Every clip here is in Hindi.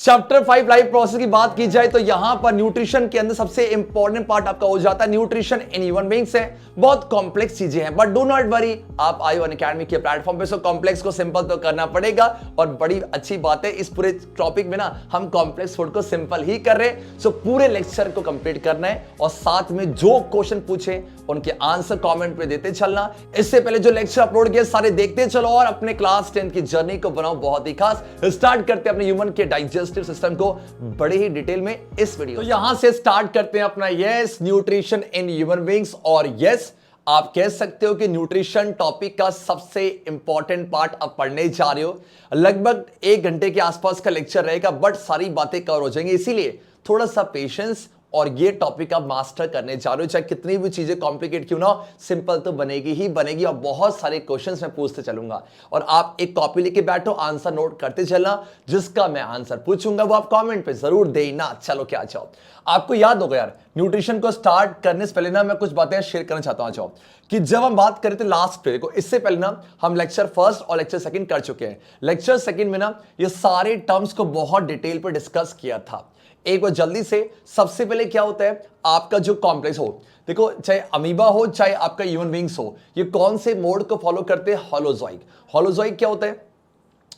चैप्टर 5 लाइफ प्रोसेस की बात की जाए तो यहां पर न्यूट्रिशन के अंदर सबसे इंपॉर्टेंट पार्ट आपका हो जाता है न्यूट्रिशन इन ह्यूमन बीइंग्स है। बहुत कॉम्प्लेक्स चीजें हैं बट डू नॉट वरी, आप आए हो अनअकैडमी के प्लेटफॉर्म पे, सो कॉम्प्लेक्स को सिंपल तो करना पड़ेगा। और बड़ी अच्छी बात है इस पूरे टॉपिक में ना हम कॉम्प्लेक्स फूड को सिंपल ही कर रहे हैं। सो पूरे लेक्चर को कंप्लीट करना है और साथ में जो क्वेश्चन पूछे उनके आंसर कमेंट पे देते चलना। इससे पहले जो लेक्चर अपलोड किए सारे देखते चलो और अपने क्लास 10 की जर्नी को बनाओ बहुत ही खास। स्टार्ट करते हैं अपने ह्यूमन के डाइजेस्टिव सिस्टम को बड़े ही डिटेल में इस वीडियो। तो यहां से स्टार्ट करते हैं अपना yes nutrition in human beings. और यस आप कह सकते हो कि न्यूट्रिशन टॉपिक का सबसे इंपॉर्टेंट पार्ट आप पढ़ने जा रहे हो। लगभग 1 घंटे के आसपास का लेक्चर रहेगा बट सारी बातें कवर हो जाएंगी, इसीलिए थोड़ा सा पेशेंस और ये टॉपिक आप मास्टर करने जा रहे हो। चाहे कितनी भी चीजें कॉम्प्लिकेट क्यों ना हो, सिंपल तो बनेगी ही बनेगी। और बहुत सारे क्वेश्चंस मैं पूछते चलूंगा और आप एक कॉपी लेके बैठो, आंसर नोट करते चलना। जिसका मैं आंसर पूछूंगा वो आप कमेंट पे जरूर देना। चलो क्या जाओ, आपको याद होगा यार न्यूट्रिशन को स्टार्ट करने से पहले ना मैं कुछ बातें शेयर करना चाहता हूं कि जब हम बात करें थे लास्ट पे को, इससे पहले ना हम लेक्चर फर्स्ट और लेक्चर सेकंड कर चुके हैं। लेक्चर सेकंड में ना ये सारे टर्म्स को बहुत डिटेल पे डिस्कस किया था। एक बार जल्दी से, सबसे पहले क्या होता है आपका जो कॉम्प्लेक्स हो, देखो चाहे अमीबा हो चाहे आपका ह्यूमन बीइंग्स हो, ये कौन से मोड को फॉलो करते हैं? होलोजोइक। होलोजोइक क्या होता है?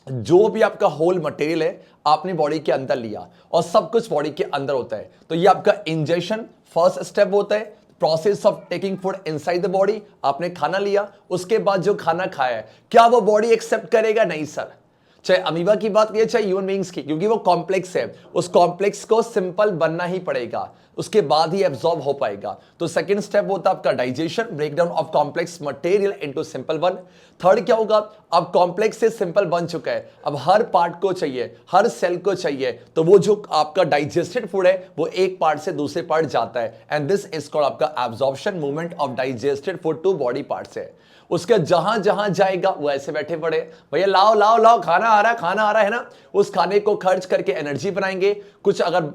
जो भी आपका होल मटेरियल है आपने बॉडी के अंदर लिया और सब कुछ बॉडी के अंदर होता है, तो ये आपका इंजेक्शन फर्स्ट स्टेप होता है। Process of taking food inside the body, आपने खाना लिया, उसके बाद जो खाना खाया है क्या वो बॉडी एक्सेप्ट करेगा? नहीं सर। चाहे अमीबा की बात करिए चाहे ह्यूमन बीइंग्स की, क्योंकि वो कॉम्प्लेक्स है, उस कॉम्प्लेक्स को सिंपल बनना ही पड़ेगा, उसके बाद ही एब्जॉर्ब हो पाएगा। तो सेकंड स्टेप होता है आपका digestion, breakdown of complex material into simple one. Third क्या होगा, अब कॉम्प्लेक्स से सिंपल बन चुका है, अब हर पार्ट को चाहिए, हर सेल को चाहिए, तो वो जो आपका डाइजेस्टेड फूड है वो एक पार्ट से दूसरे पार्ट जाता है एंड दिस इज कॉल्ड आपका absorption movement of digested food to body part से। उसके जहां जहां जाएगा वो ऐसे बैठे पड़े, भैया लाओ लाओ लाओ खाना आ रहा है ना, उस खाने को खर्च करके एनर्जी बनाएंगे। कुछ अगर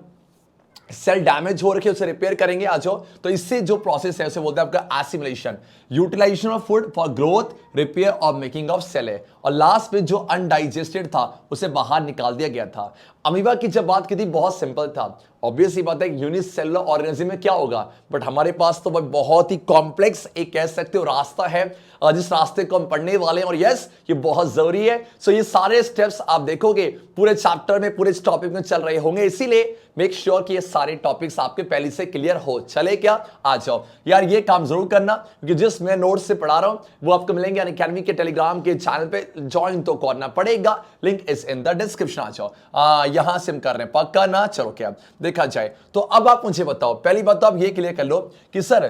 सेल डैमेज हो रखे उसे रिपेयर करेंगे, आ जाओ। तो इससे जो प्रोसेस है उसे बोलते हैं आपका assimilation, utilisation of food for growth, repair और मेकिंग ऑफ सेल है। और लास्ट में जो अनडाइजेस्टेड था उसे बाहर निकाल दिया गया था। अमीबा की जब बात की थी बहुत सिंपल था, ऑब्वियस ही बात है यूनिसेलुलर ऑर्गेनिज्म में क्या होगा, बट हमारे पास तो बहुत ही कॉम्प्लेक्स एक कह सकते हो रास्ता है जिस रास्ते को हम पढ़ने वाले हैं। और यस ये बहुत जरूरी है। सो ये सारे स्टेप्स आप देखोगे पूरे चैप्टर में, पूरे टॉपिक में चल रहे होंगे, इसीलिए मेक श्योर कि ये सारे टॉपिक्स आपके पहले से क्लियर हो। चले क्या, आ जाओ यार, ये काम जरूर करना क्योंकि जिस मैं नोट्स से पढ़ा रहा हूं वो आपको मिलेंगे अनअकैडमी के टेलीग्राम के चैनल पे, ज्वाइन तो करना पड़ेगा, link is in the description. आ जाओ, यहां से हम कर रहे हैं पक्का ना। चलो क्या देखा जाए, तो अब आप मुझे बताओ, पहली बात तो आप ये क्लियर कर लो कि सर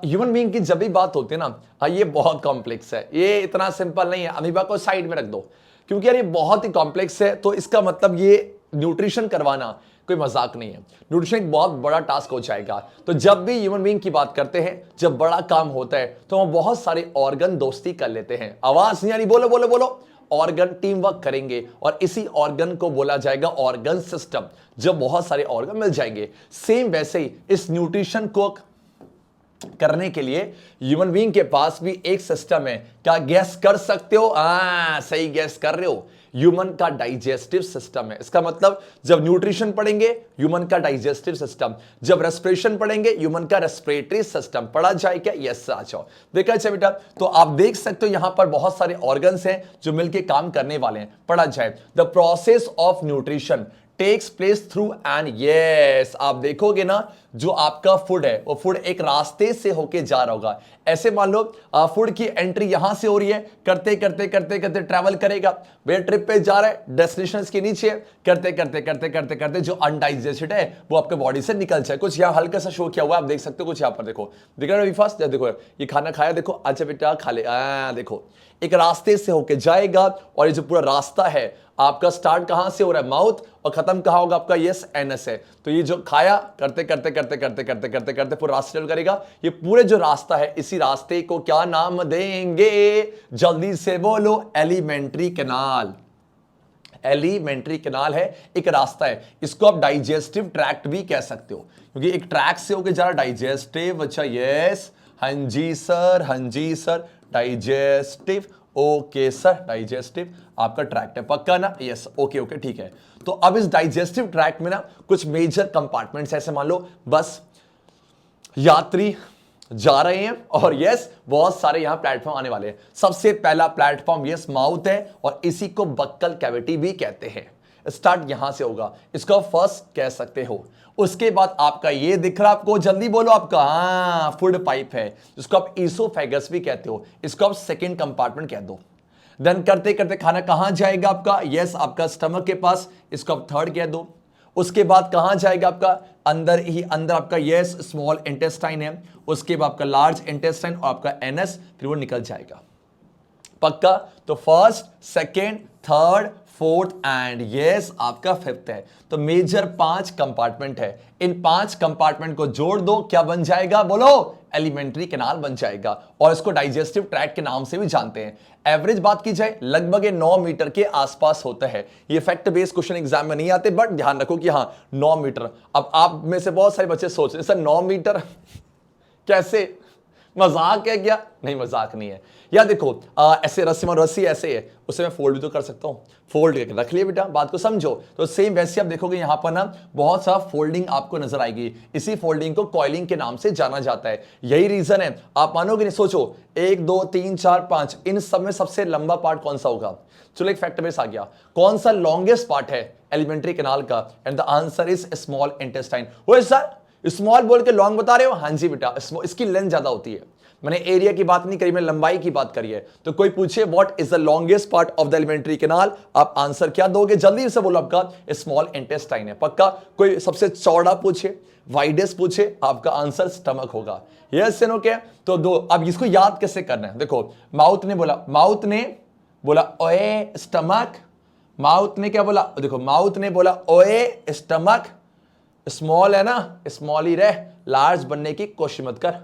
ह्यूमन बीइंग की जब भी बात होती है ना, ये बहुत कॉम्प्लेक्स है, ये इतना सिंपल नहीं है। अमीबा को साइड में रख दो क्योंकि यार ये बहुत ही कॉम्प्लेक्स है, तो इसका मतलब ये न्यूट्रिशन करवाना कोई मजाक नहीं है, न्यूट्रिशन एक बहुत बड़ा टास्क हो जाएगा। तो जब भी ह्यूमन बीइंग की बात करते हैं, जब बड़ा काम होता है तो हम बहुत सारे ऑर्गन दोस्ती कर लेते हैं। आवाज नहीं आ रही, बोलो बोलो बोलो। ऑर्गन टीम वर्क करेंगे और इसी ऑर्गन को बोला जाएगा ऑर्गन सिस्टम, जब बहुत सारे ऑर्गन मिल जाएंगे। सेम वैसे ही इस न्यूट्रिशन को करने के लिए ह्यूमन बीइंग के पास भी एक सिस्टम है। क्या गैस कर सकते हो? सही गैस कर रहे हो, ह्यूमन का डाइजेस्टिव सिस्टम है। इसका मतलब जब न्यूट्रिशन पढ़ेंगे ह्यूमन का डाइजेस्टिव सिस्टम, जब रेस्पिरेशन पढ़ेंगे ह्यूमन का रेस्पिरेटरी सिस्टम पढ़ा जाए क्या? यस आ जाओ, देखा जाए बेटा। तो आप देख सकते हो यहां पर बहुत सारे ऑर्गन्स हैं जो मिलकर काम करने वाले हैं। पढ़ा जाए, the process of nutrition takes place through and yes, आप देखोगे ना जो आपका फूड है वो फूड एक रास्ते से होके जा रहा होगा। ऐसे मान लो फूड की एंट्री यहां से हो रही है, करते करते करते करते ट्रैवल करेगा, भैया ट्रिप पे जा रहा है, डेस्टिनेशन के नीचे करते करते करते करते करते जो अनडाइजेस्टेड है वो आपके बॉडी से निकल जाए। कुछ यहाँ हल्का सा शो किया हुआ है, आप देख सकते हो, कुछ यहाँ पर देखो, दिख रहा है फास्ट, देखो ये खाना खाया, देखो अच्छा बेटा खा ले, देखो एक रास्ते से होके जाएगा। और ये जो पूरा रास्ता है आपका स्टार्ट कहां से हो रहा है? माउथ, और खत्म कहां होगा आपका? यस एनएस है। तो ये जो खाया करते करते करते करते करते करते करते पूरा रास्ता करेगा। ये पूरे जो रास्ता है, इसी रास्ते को क्या नाम देंगे? जल्दी से बोलो, एलिमेंट्री कैनाल। एलिमेंट्री कैनाल है, एक रास्ता है, इसको आप डाइजेस्टिव ट्रैक्ट भी कह सकते हो क्योंकि एक ट्रैक से होके जा रहा डाइजेस्टिव। अच्छा यस, हाँ जी सर, हाँ जी sir, digestive okay sir, digestive आपका ट्रैक्ट है, पक्का ना? यस, ओके ओके ठीक है। तो अब इस डाइजेस्टिव ट्रैक्ट में ना कुछ मेजर कंपार्टमेंट्स ऐसे मान लो, बस यात्री जा रहे हैं और यस बहुत सारे यहां प्लेटफॉर्म आने वाले हैं। सबसे पहला प्लेटफॉर्म यस माउथ है और इसी को बक्कल कैविटी भी कहते हैं। स्टार्ट यहां से होगा, इसको फर्स्ट कह सकते हो। उसके बाद आपका ये दिख रहा आपको, जल्दी बोलो, आपका हाँ फूड पाइप है, जिसको आप ईसोफेगस भी कहते हो, इसको आप सेकेंड कंपार्टमेंट कह दो। देन करते करते खाना कहां जाएगा आपका, यस आपका स्टमक के पास, इसको आप थर्ड कह दो। उसके बाद कहां जाएगा आपका, अंदर ही अंदर आपका यस स्मॉल इंटेस्टाइन है, उसके बाद आपका लार्ज इंटेस्टाइन और आपका एनएस, फिर वो निकल जाएगा, पक्का? तो first, second, third, fourth and yes आपका फिफ्थ है। तो मेजर 5 कंपार्टमेंट है, इन 5 कंपार्टमेंट को जोड़ दो, क्या बन जाएगा बोलो? एलिमेंट्री कैनाल बन जाएगा, और इसको डाइजेस्टिव ट्रैक्ट के नाम से भी जानते हैं। एवरेज बात की जाए लगभग 9 मीटर के आसपास होता है। ये फैक्ट बेस्ड क्वेश्चन एग्जाम में नहीं आते, बट ध्यान रखो कि हाँ 9 मीटर। अब आप में से बहुत सारे बच्चे सोच रहे सर 9 मीटर कैसे, मजाक है क्या? नहीं मजाक नहीं है यार। देखो ऐसे रस्सी ऐसे है, उसे मैं फोल्ड भी तो कर सकता हूं, फोल्ड करके रख लिया बेटा, बात को समझो। तो सेम वैसे आप देखोगे यहां पर ना बहुत सा फोल्डिंग आपको नजर आएगी, इसी फोल्डिंग को कॉइलिंग के नाम से जाना जाता है। यही रीजन है, आप मानोगे नहीं, सोचो 1 2 3 4 5, इन सब में सबसे लंबा पार्ट कौन सा होगा? चलो एक फैक्ट बेस आ गया, कौन सा लॉन्गेस्ट पार्ट है एलिमेंट्री कैनाल का? And the answer is small intestine. वो सर स्मॉल बोल के लॉन्ग बता रहे हो? हाँ जी बेटा, इसकी लेंथ ज्यादा होती है। मैंने एरिया की बात नहीं करी, मैंने लंबाई की बात करी है। तो कोई पूछे what is the longest part of the elementary canal, आप आंसर क्या दोगे? जल्दी से बोलो, आपका स्मॉल इंटेस्टाइन है, पक्का? कोई सबसे चौड़ा पूछे, वाइडेस्ट पूछे, आपका आंसर स्टमक होगा। यस नो क्या? तो दो। अब इसको याद कैसे करना है, देखो माउथ ने बोला ओए स्टमक, माउथ ने क्या बोला? देखो माउथ ने बोला ओए स्टमक, स्मॉल है ना, स्मॉल ही रह, लार्ज बनने की कोशिश मत कर।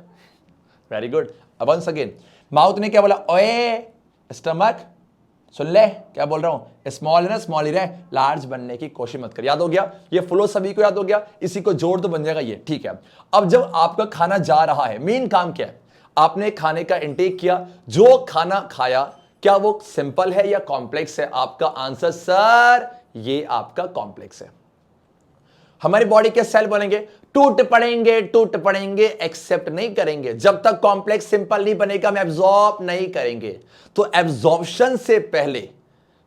Very good. अब वंस अगेन, माउथ ने क्या बोला? ओए स्टमक, सुन ले क्या बोल रहा हूं, स्मॉल है ना, स्मॉल ही रहे, लार्ज बनने की कोशिश मत कर। याद हो गया? ये फ्लो सभी को याद हो गया, इसी को जोड़ तो बन जाएगा ये, ठीक है। अब जब आपका खाना जा रहा है, मेन काम क्या है? आपने खाने का इंटेक किया, जो खाना खाया क्या वो सिंपल है या कॉम्प्लेक्स है? आपका आंसर सर ये आपका कॉम्प्लेक्स है। हमारी बॉडी के सेल बनेंगे, टूट पड़ेंगे, एक्सेप्ट नहीं करेंगे जब तक कॉम्प्लेक्स सिंपल नहीं बनेगा, हम एब्जॉर्ब नहीं करेंगे। तो एब्जॉर्प्शन से पहले,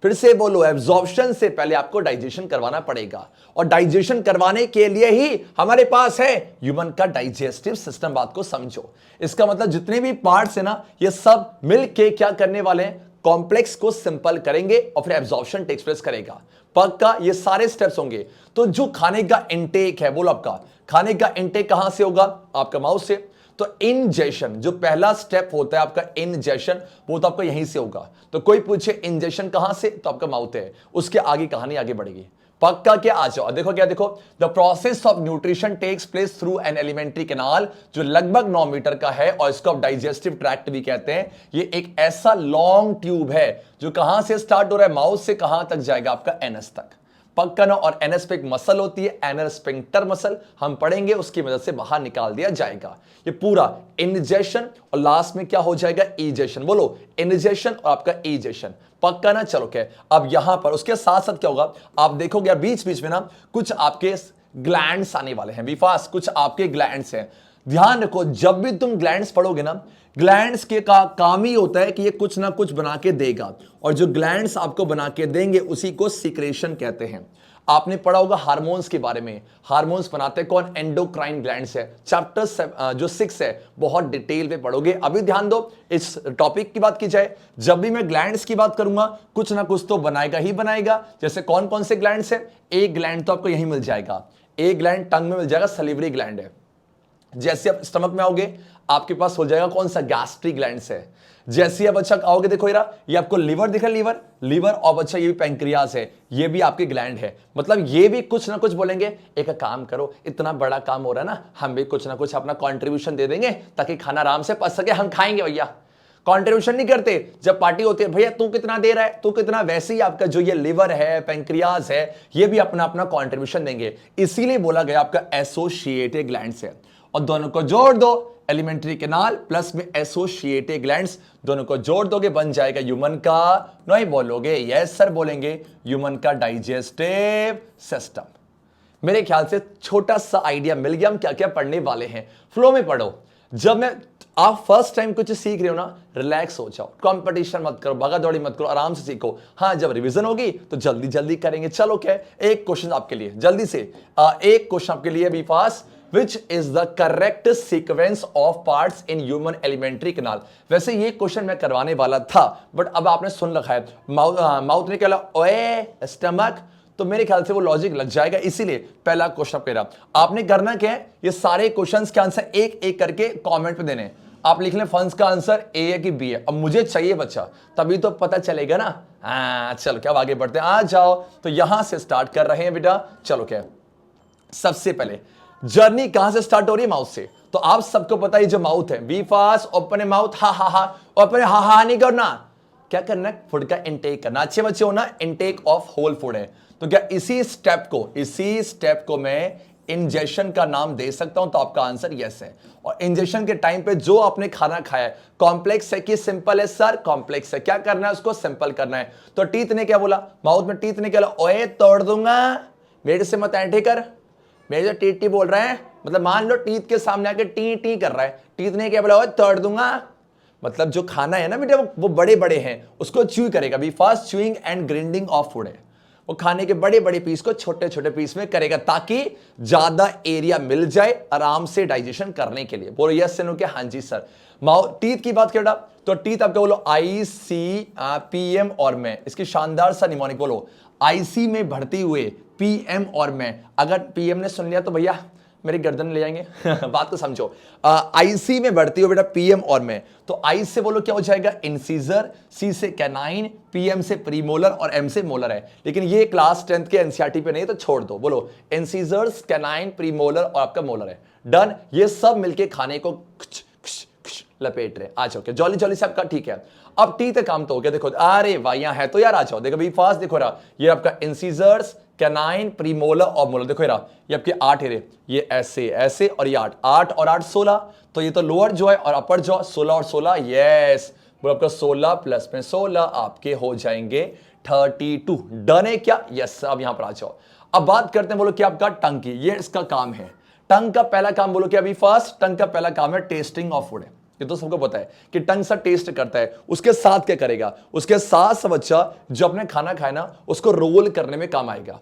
फिर से बोलो, एब्जॉर्प्शन से पहले आपको डाइजेशन करवाना पड़ेगा, और डाइजेशन करवाने के लिए ही हमारे पास है ह्यूमन का डाइजेस्टिव सिस्टम। बात को समझो, इसका मतलब जितने भी पार्ट्स है ना, ये सब मिलके क्या करने वाले हैं? कॉम्प्लेक्स को सिंपल करेंगे और फिर एब्जॉर्प्शन टेक्स प्लेस करेगा, पक्का? ये सारे स्टेप्स होंगे। तो जो खाने का इंटेक है, बोलो आपका खाने का इंटेक कहां से होगा? आपका माउथ से। तो इंजेशन जो पहला स्टेप होता है आपका इंजेशन, वो तो आपका यहीं से होगा। तो कोई पूछे इंजेशन कहां से, तो आपका माउथ है, उसके आगे कहानी आगे बढ़ेगी, पक्का? क्या आ जाओ, देखो क्या, देखो the process of nutrition takes place through an alimentary canal, जो लगभग 9 मीटर का है और इसको आप डाइजेस्टिव ट्रैक्ट भी कहते हैं। ये एक ऐसा लॉन्ग ट्यूब है जो कहां से स्टार्ट हो रहा है? माउथ से कहां तक जाएगा? आपका एनएस तक, पक्का ना? और एनएस पे एक मसल होती है, एनल स्फिंक्टर मसल, हम पढ़ेंगे, उसकी मदद से बाहर निकाल दिया जाएगा। ये पूरा इंजेशन और लास्ट में क्या हो जाएगा? इजेशन। बोलो इंजेशन और आपका इजेशन, पक्का ना? चलो क्या, अब यहां पर उसके साथ साथ क्या होगा? आप देखोगे बीच बीच में ना कुछ आपके ग्लैंड्स आने वाले हैं, विफास, कुछ आपके ग्लैंड्स हैं। ध्यान रखो, जब भी तुम ग्लैंड्स पढ़ोगे ना, ग्लैंड्स के का काम ही होता है कि ये कुछ ना कुछ बना के देगा, और जो ग्लैंड्स आपको बना के देंगे उसी को सिक्रेशन कहते हैं। आपने पढ़ा होगा हार्मोन्स के बारे में, हार्मोन्स बनाते कौन? एंडोक्राइन ग्लैंड्स है। चैप्टर जो 6 है बहुत डिटेल में पढ़ोगे। अभी ध्यान दो, इस टॉपिक की बात की जाए, जब भी मैं ग्लैंड्स की बात करूंगा कुछ ना कुछ तो बनाएगा ही बनाएगा। जैसे कौन कौन से ग्लैंड्स है? एक ग्लैंड तो आपको यही मिल जाएगा, एक ग्लैंड टंग में मिल जाएगा, सलिवरी ग्लैंड है। जैसे आप स्टमक में आओगे आपके पास हो जाएगा कौन सा? गैस्ट्रिक ग्लैंड्स है। जैसे अब अच्छा आओगे, देखो ये आपको लिवर दिख रहा है, लीवर और अच्छा ये भी पैंक्रियास है, ये भी आपके ग्लैंड है। मतलब ये भी कुछ ना कुछ बोलेंगे। एक काम करो, इतना बड़ा काम हो रहा है ना, हम भी कुछ ना कुछ अपना कंट्रीब्यूशन दे देंगे ताकि खाना आराम से पच सके, हम खाएंगे। भैया कंट्रीब्यूशन नहीं करते जब पार्टी होती है, भैया तू कितना दे रहा है, तू कितना। वैसे ही आपका जो ये लिवर है, पैंक्रियास है, ये भी अपना अपना कंट्रीब्यूशन देंगे। इसीलिए बोला गया आपका एसोसिएटेड ग्लैंड्स है, और दोनों को जोड़ दो, एलिमेंट्री कैनाल प्लस में एसोसिएटेड ग्लैंड्स, दोनों को जोड़ दोगे बन जाएगा ह्यूमन का, नहीं बोलोगे यस सर बोलेंगे, ह्यूमन का डाइजेस्टिव सिस्टम। मेरे ख्याल से छोटा सा आइडिया मिल गया हम क्या क्या पढ़ने वाले हैं। फ्लो में पढ़ो। जब मैं आप फर्स्ट टाइम कुछ सीख रहे हो ना, रिलैक्स हो जाओ, कंपटीशन मत करो, भागा दौड़ी मत करो, आराम से सीखो। हाँ, जब रिवीजन होगी तो जल्दी जल्दी करेंगे। चलो क्या, एक क्वेश्चन आपके लिए जल्दी से, एक क्वेश्चन आपके लिए be fast, Which is the correct sequence of parts in human alimentary canal? वैसे ये क्वेश्चन मैं करवाने वाला था, बट अब आपने सुन रखा है माउथ ने क्या ओए स्टमक, तो मेरे ख्याल से वो लॉजिक लग जाएगा, इसीलिए पहला क्वेश्चन कह रहा। आपने करना क्या है, ये सारे क्वेश्चंस के आंसर एक एक करके कमेंट पे देने। आप लिख लें फंस का आंसर ए है कि बी है। अब मुझे चाहिए बच्चा, तभी तो पता चलेगा ना। चलो क्या, आगे बढ़ते हैं, आ जाओ। तो यहां से स्टार्ट कर रहे हैं बेटा। चलो क्या, सबसे पहले जर्नी कहां से स्टार्ट हो रही है, माउथ से। तो आप सबको पता है जो माउथ है, बी फास्ट ओपन माउथ, हा हा हा, ओपन हा हा नहीं करना, क्या करना है, फूड का इनटेक करना। अच्छे बच्चे हो ना, इनटेक ऑफ होल फूड है। तो क्या इसी स्टेप को मैं इंजेक्शन का नाम दे सकता हूं, तो आपका आंसर यस है। और इंजेक्शन के टाइम पे जो आपने खाना खाया है, कॉम्प्लेक्स है कि सिंपल है सर, कॉम्प्लेक्स है, क्या करना है उसको सिंपल करना है। तो टीथ ने क्या बोला, माउथ में टीथ ने क्या बोला, ओए तोड़ दूंगा, मेरे से मत ऐंठे कर, मेरे जो टी टी बोल रहे हैं, मतलब मान लो टीथ के सामने आके टी टी कर रहा है, टीथ ने क्या बोला, ओए तोड़ दूंगा, मतलब जो खाना है ना बेटा वो बड़े बड़े हैं, उसको च्यू करेगा। Be fast chewing and grinding of food है, वो खाने के बड़े बड़े पीस को छोटे छोटे पीस में करेगा, ताकि ज्यादा एरिया मिल जाए आराम से डाइजेशन करने के लिए। बोलो यस से नो क्या, हाँ जी सर। टीथ की बात करें तो टीथ आपका बोलो आई सी पी एम और मैं, इसकी शानदार सा निमोनिक बोलो, आईसी में भर्ती हुए, पीएम और मैं। अगर पीएम ने सुन लिया तो भैया मेरी गर्दन ले जाएंगे बात को समझो। आईसी में भर्ती हो बेटा पीएम और मैं, तो आई से बोलो क्या हो जाएगा, इंसीजर, सी से कैनाइन, पीएम से प्रीमोलर और एम से मोलर है। लेकिन ये क्लास 10th के एनसीईआरटी पे नहीं, तो छोड़ दो। बोलो इंसीजर्स, कैनाइन, प्रीमोलर और आपका मोलर है। डन, ये सब मिलके खाने को लपेट रहे। आ जाओ क्या, जॉली जॉली से आपका ठीक है। अब टी तक काम तो हो गया। देखो अरे वाह, यहाँ है तो यार आ जाओ। देखो भी फास्ट देखो रहा, ये आपका इंसीजर्स, कैनाइन, प्रीमोलर और मोलर। देखो रहा, ये आपके 8 है, ये ऐसे ऐसे और ये 8, 8 और 8 16। तो ये तो लोअर जो है और अपर जो 16 और 16, यस वो आपका 16 प्लस में 16 आपके हो जाएंगे 32। डन है क्या, यस। अब यहां पर आ जाओ। अब बात करते हैं, बोलो कि आपका टंग की, ये इसका काम है। टंग का पहला काम बोलो कि अभी फास्ट, टंग का पहला काम है टेस्टिंग ऑफ फूड है। ये तो सबको पता है कि टंग सा टेस्ट करता है। उसके साथ क्या करेगा, उसके साथ बच्चा जो अपने खाना खाए ना, उसको रोल करने में काम आएगा।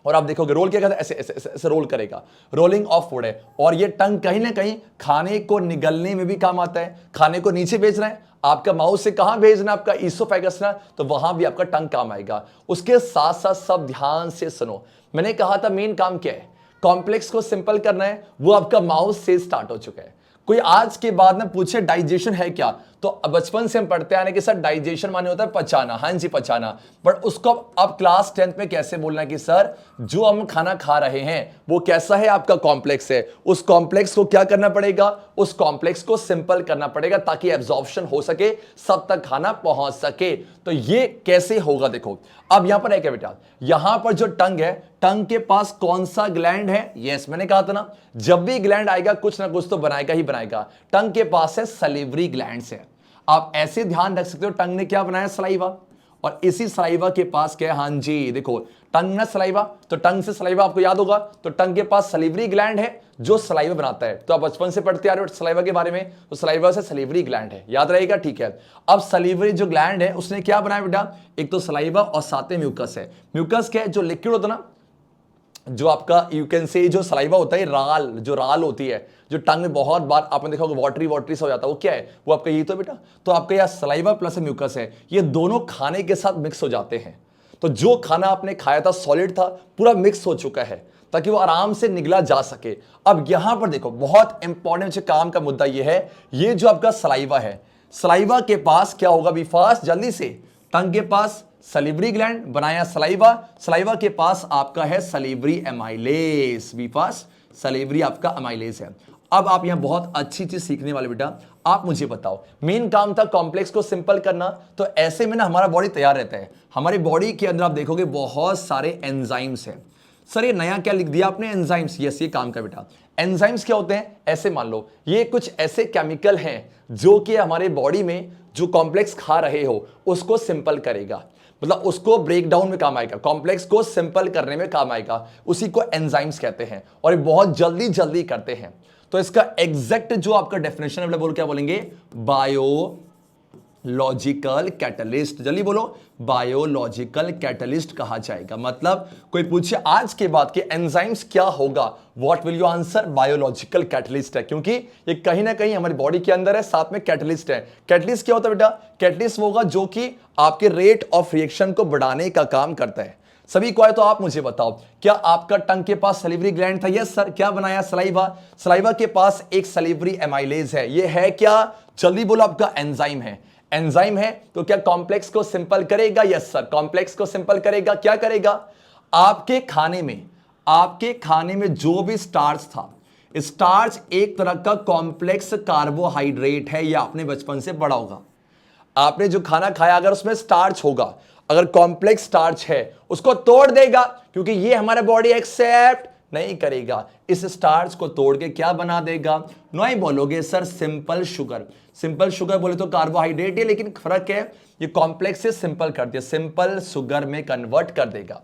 और आप देखोगे रोल क्या करता है, ऐसे ऐसे ऐसे, ऐसे रोल करेगा, रोलिंग ऑफ फूड है। और ये टंग कहीं ना कहीं खाने को निगलने में भी काम आता है। खाने को नीचे भेज रहे हैं, आपका माउथ से कहां भेजना, आपका ईसोफेगस ना, तो वहां भी आपका टंग काम आएगा। उसके साथ साथ सब ध्यान से सुनो, मैंने कहा था मेन काम क्या है, कॉम्प्लेक्स को सिंपल करना है, वो आपका माउथ से स्टार्ट हो चुका है। कोई आज के बाद में पूछे डाइजेशन है क्या, तो बचपन से हम पढ़ते आने के सर डाइजेशन माने होता है पचाना, हाँ जी पचाना। बट उसको अब क्लास 10th में कैसे बोलना है कि सर जो हम खाना खा रहे हैं वो कैसा है, आपका कॉम्प्लेक्स है। उस कॉम्प्लेक्स को क्या करना पड़ेगा, उस कॉम्प्लेक्स को सिंपल करना पड़ेगा, ताकि एब्जॉर्प्शन हो सके, सब तक खाना पहुंच सके। तो ये कैसे होगा, देखो अब यहां पर है क्या बेटा, यहां पर जो टंग है, टंग के पास कौन सा ग्लैंड है, यस मैंने कहा था ना, जब भी ग्लैंड आएगा कुछ ना कुछ तो बनाएगा ही बनाएगा। टंग के पास है सलिवरी ग्लैंड्स है। आप ऐसे ध्यान रख सकते हो, टंग ने क्या बनाया, सलाइवा, और इसी सलाइवा के पास क्या है, हाँ जी देखो टंग ना सलाइवा, तो टंग से सलाइवा आपको याद होगा, तो टंग के पास सलिवरी ग्लैंड है जो सलाइवा बनाता है। तो आप बचपन से पढ़ते आ रहे हो सलाइवा के बारे में, तो सलाइवा से सलिवरी ग्लैंड है, याद रहेगा, ठीक है। अब सलिवरी जो ग्लैंड है उसने क्या बनाया बेटा, एक तो सलाइवा और साथ में म्यूकस है। म्यूकस क्या है, जो लिक्विड होता है ना, जो आपका यू कैन से जो सलाइवा होता है, राल, जो राल होती है, जो टंग में बहुत बार आपने देखा होगा वाटरी से हो जाता है, वो क्या है, वो आपका यही तो बेटा। तो आपका यह सलाइवा प्लस म्यूकस है, ये दोनों खाने के साथ मिक्स हो जाते हैं। तो जो खाना आपने खाया था सॉलिड था, पूरा मिक्स हो चुका है, ताकि वो आराम से निगला जा सके। अब यहां पर देखो बहुत इंपॉर्टेंट काम का मुद्दा ये है, ये जो आपका सलाइवा है, सलाइवा के पास क्या होगा भी फास्ट, जल्दी से, टंग के पास सलिवरी ग्लैंड बनाया सलाइवा, सलाइवा के पास आपका है salivary amylase, be fast salivary आपका एमाइलेज है। अब आप यहां बहुत अच्छी चीज सीखने वाले बेटा, आप मुझे बताओ, मेन काम था कॉम्प्लेक्स को सिंपल करना, तो ऐसे में ना हमारा बॉडी तैयार रहता है। हमारी बॉडी के अंदर आप देखोगे बहुत सारे एंजाइम्स हैं। सर ये नया क्या लिख दिया आपने, एंजाइम्स। यस, ये काम का बेटा। एंजाइम्स क्या होते हैं, ऐसे मान लो ये कुछ ऐसे केमिकल हैं जो कि हमारे बॉडी में जो कॉम्प्लेक्स खा रहे हो उसको सिंपल करेगा, मतलब उसको ब्रेक डाउन में काम आएगा, कॉम्प्लेक्स को सिंपल करने में काम आएगा, उसी को एंजाइम्स कहते हैं और ये बहुत जल्दी जल्दी करते हैं। तो इसका एग्जैक्ट जो आपका डेफिनेशन है बोल क्या बोलेंगे, बायोलॉजिकल कैटलिस्ट। जल्दी बोलो, बायोलॉजिकल कैटलिस्ट कहा जाएगा। मतलब कोई पूछे आज के बाद कि एंजाइम्स क्या होगा, what will you answer, biological catalyst है, क्योंकि ये कहीं ना कहीं हमारी बॉडी के अंदर है, साथ में कैटलिस्ट है। कैटलिस्ट क्या होता है बेटा, कैटलिस्ट होगा जो कि आपके रेट ऑफ रिएक्शन को बढ़ाने का काम करता है। सभी को आए तो आप मुझे बताओ, क्या आपका टंग के पास सलीवरी ग्लैंड था? Yes sir. क्या बनाया, सलाइवा। सलाइवा के पास एक सलीवरी एमाइलेज है, ये है क्या, जल्दी बोलो, आपका एंजाइम है। एंजाइम है तो क्या कॉम्प्लेक्स को सिंपल करेगा? यस सर, कॉम्प्लेक्स को सिंपल करेगा। क्या करेगा, आपके खाने में जो भी स्टार्च था, स्टार्च एक तरह का कॉम्प्लेक्स कार्बोहाइड्रेट है, यह आपने बचपन से पढ़ा होगा। आपने जो खाना खाया अगर उसमें स्टार्च होगा, अगर कॉम्प्लेक्स स्टार्च है, उसको तोड़ देगा, क्योंकि ये हमारा बॉडी एक्सेप्ट नहीं करेगा। इस स्टार्च को तोड़ के क्या बना देगा, नहीं बोलोगे sir, simple sugar. Simple sugar बोले तो कार्बोहाइड्रेट है, लेकिन फर्क है, ये कॉम्प्लेक्स से सिंपल कर दिया, सिंपल शुगर में कन्वर्ट कर देगा।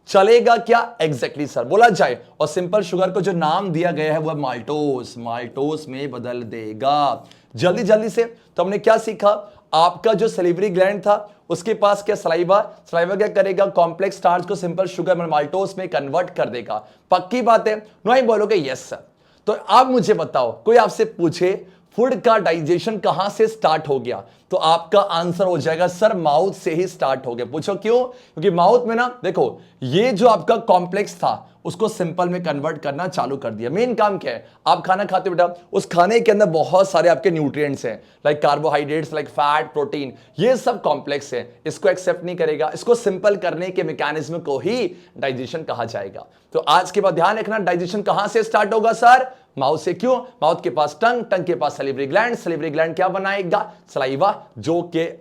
चलेगा क्या, एग्जैक्टली सर, बोला जाए। और सिंपल शुगर को जो नाम दिया गया है वह माल्टोस, माल्टोस में बदल देगा। जल्दी जल्दी से, तो हमने क्या सीखा, आपका जो सलीवरी ग्लैंड था उसके पास क्या, सलाइवा। सलाइवा क्या करेगा, कॉम्प्लेक्स स्टार्च को सिंपल शुगर में माल्टोस में कन्वर्ट कर देगा। पक्की बात है, नहीं बोलोगे यस सर। तो आप मुझे बताओ, कोई आपसे पूछे फूड का डाइजेशन कहां से स्टार्ट हो गया, तो आपका आंसर हो जाएगा सर माउथ से ही स्टार्ट हो गया। पूछो क्यों, क्योंकि माउथ में ना देखो, ये जो आपका कॉम्प्लेक्स था उसको सिंपल में कन्वर्ट करना चालू कर दिया। मेन काम क्या है, आप खाना खाते हो बेटा, उस खाने के अंदर बहुत सारे आपके न्यूट्रिएंट्स हैं, like carbohydrates, like fat, protein, ये सब कॉम्प्लेक्स है, इसको एक्सेप्ट नहीं करेगा। इसको सिंपल करने के मैकेनिज्म को ही डाइजेशन कहा जाएगा। तो आज के बाद ध्यान रखना, डाइजेशन कहां से स्टार्ट होगा सर, माउथ से। क्यों, माउथ के पास टंग, टंग के पास सलीवरी ग्लैंड, सलीवरी ग्लैंड क्या बनाएगा, सलाइवा, जो के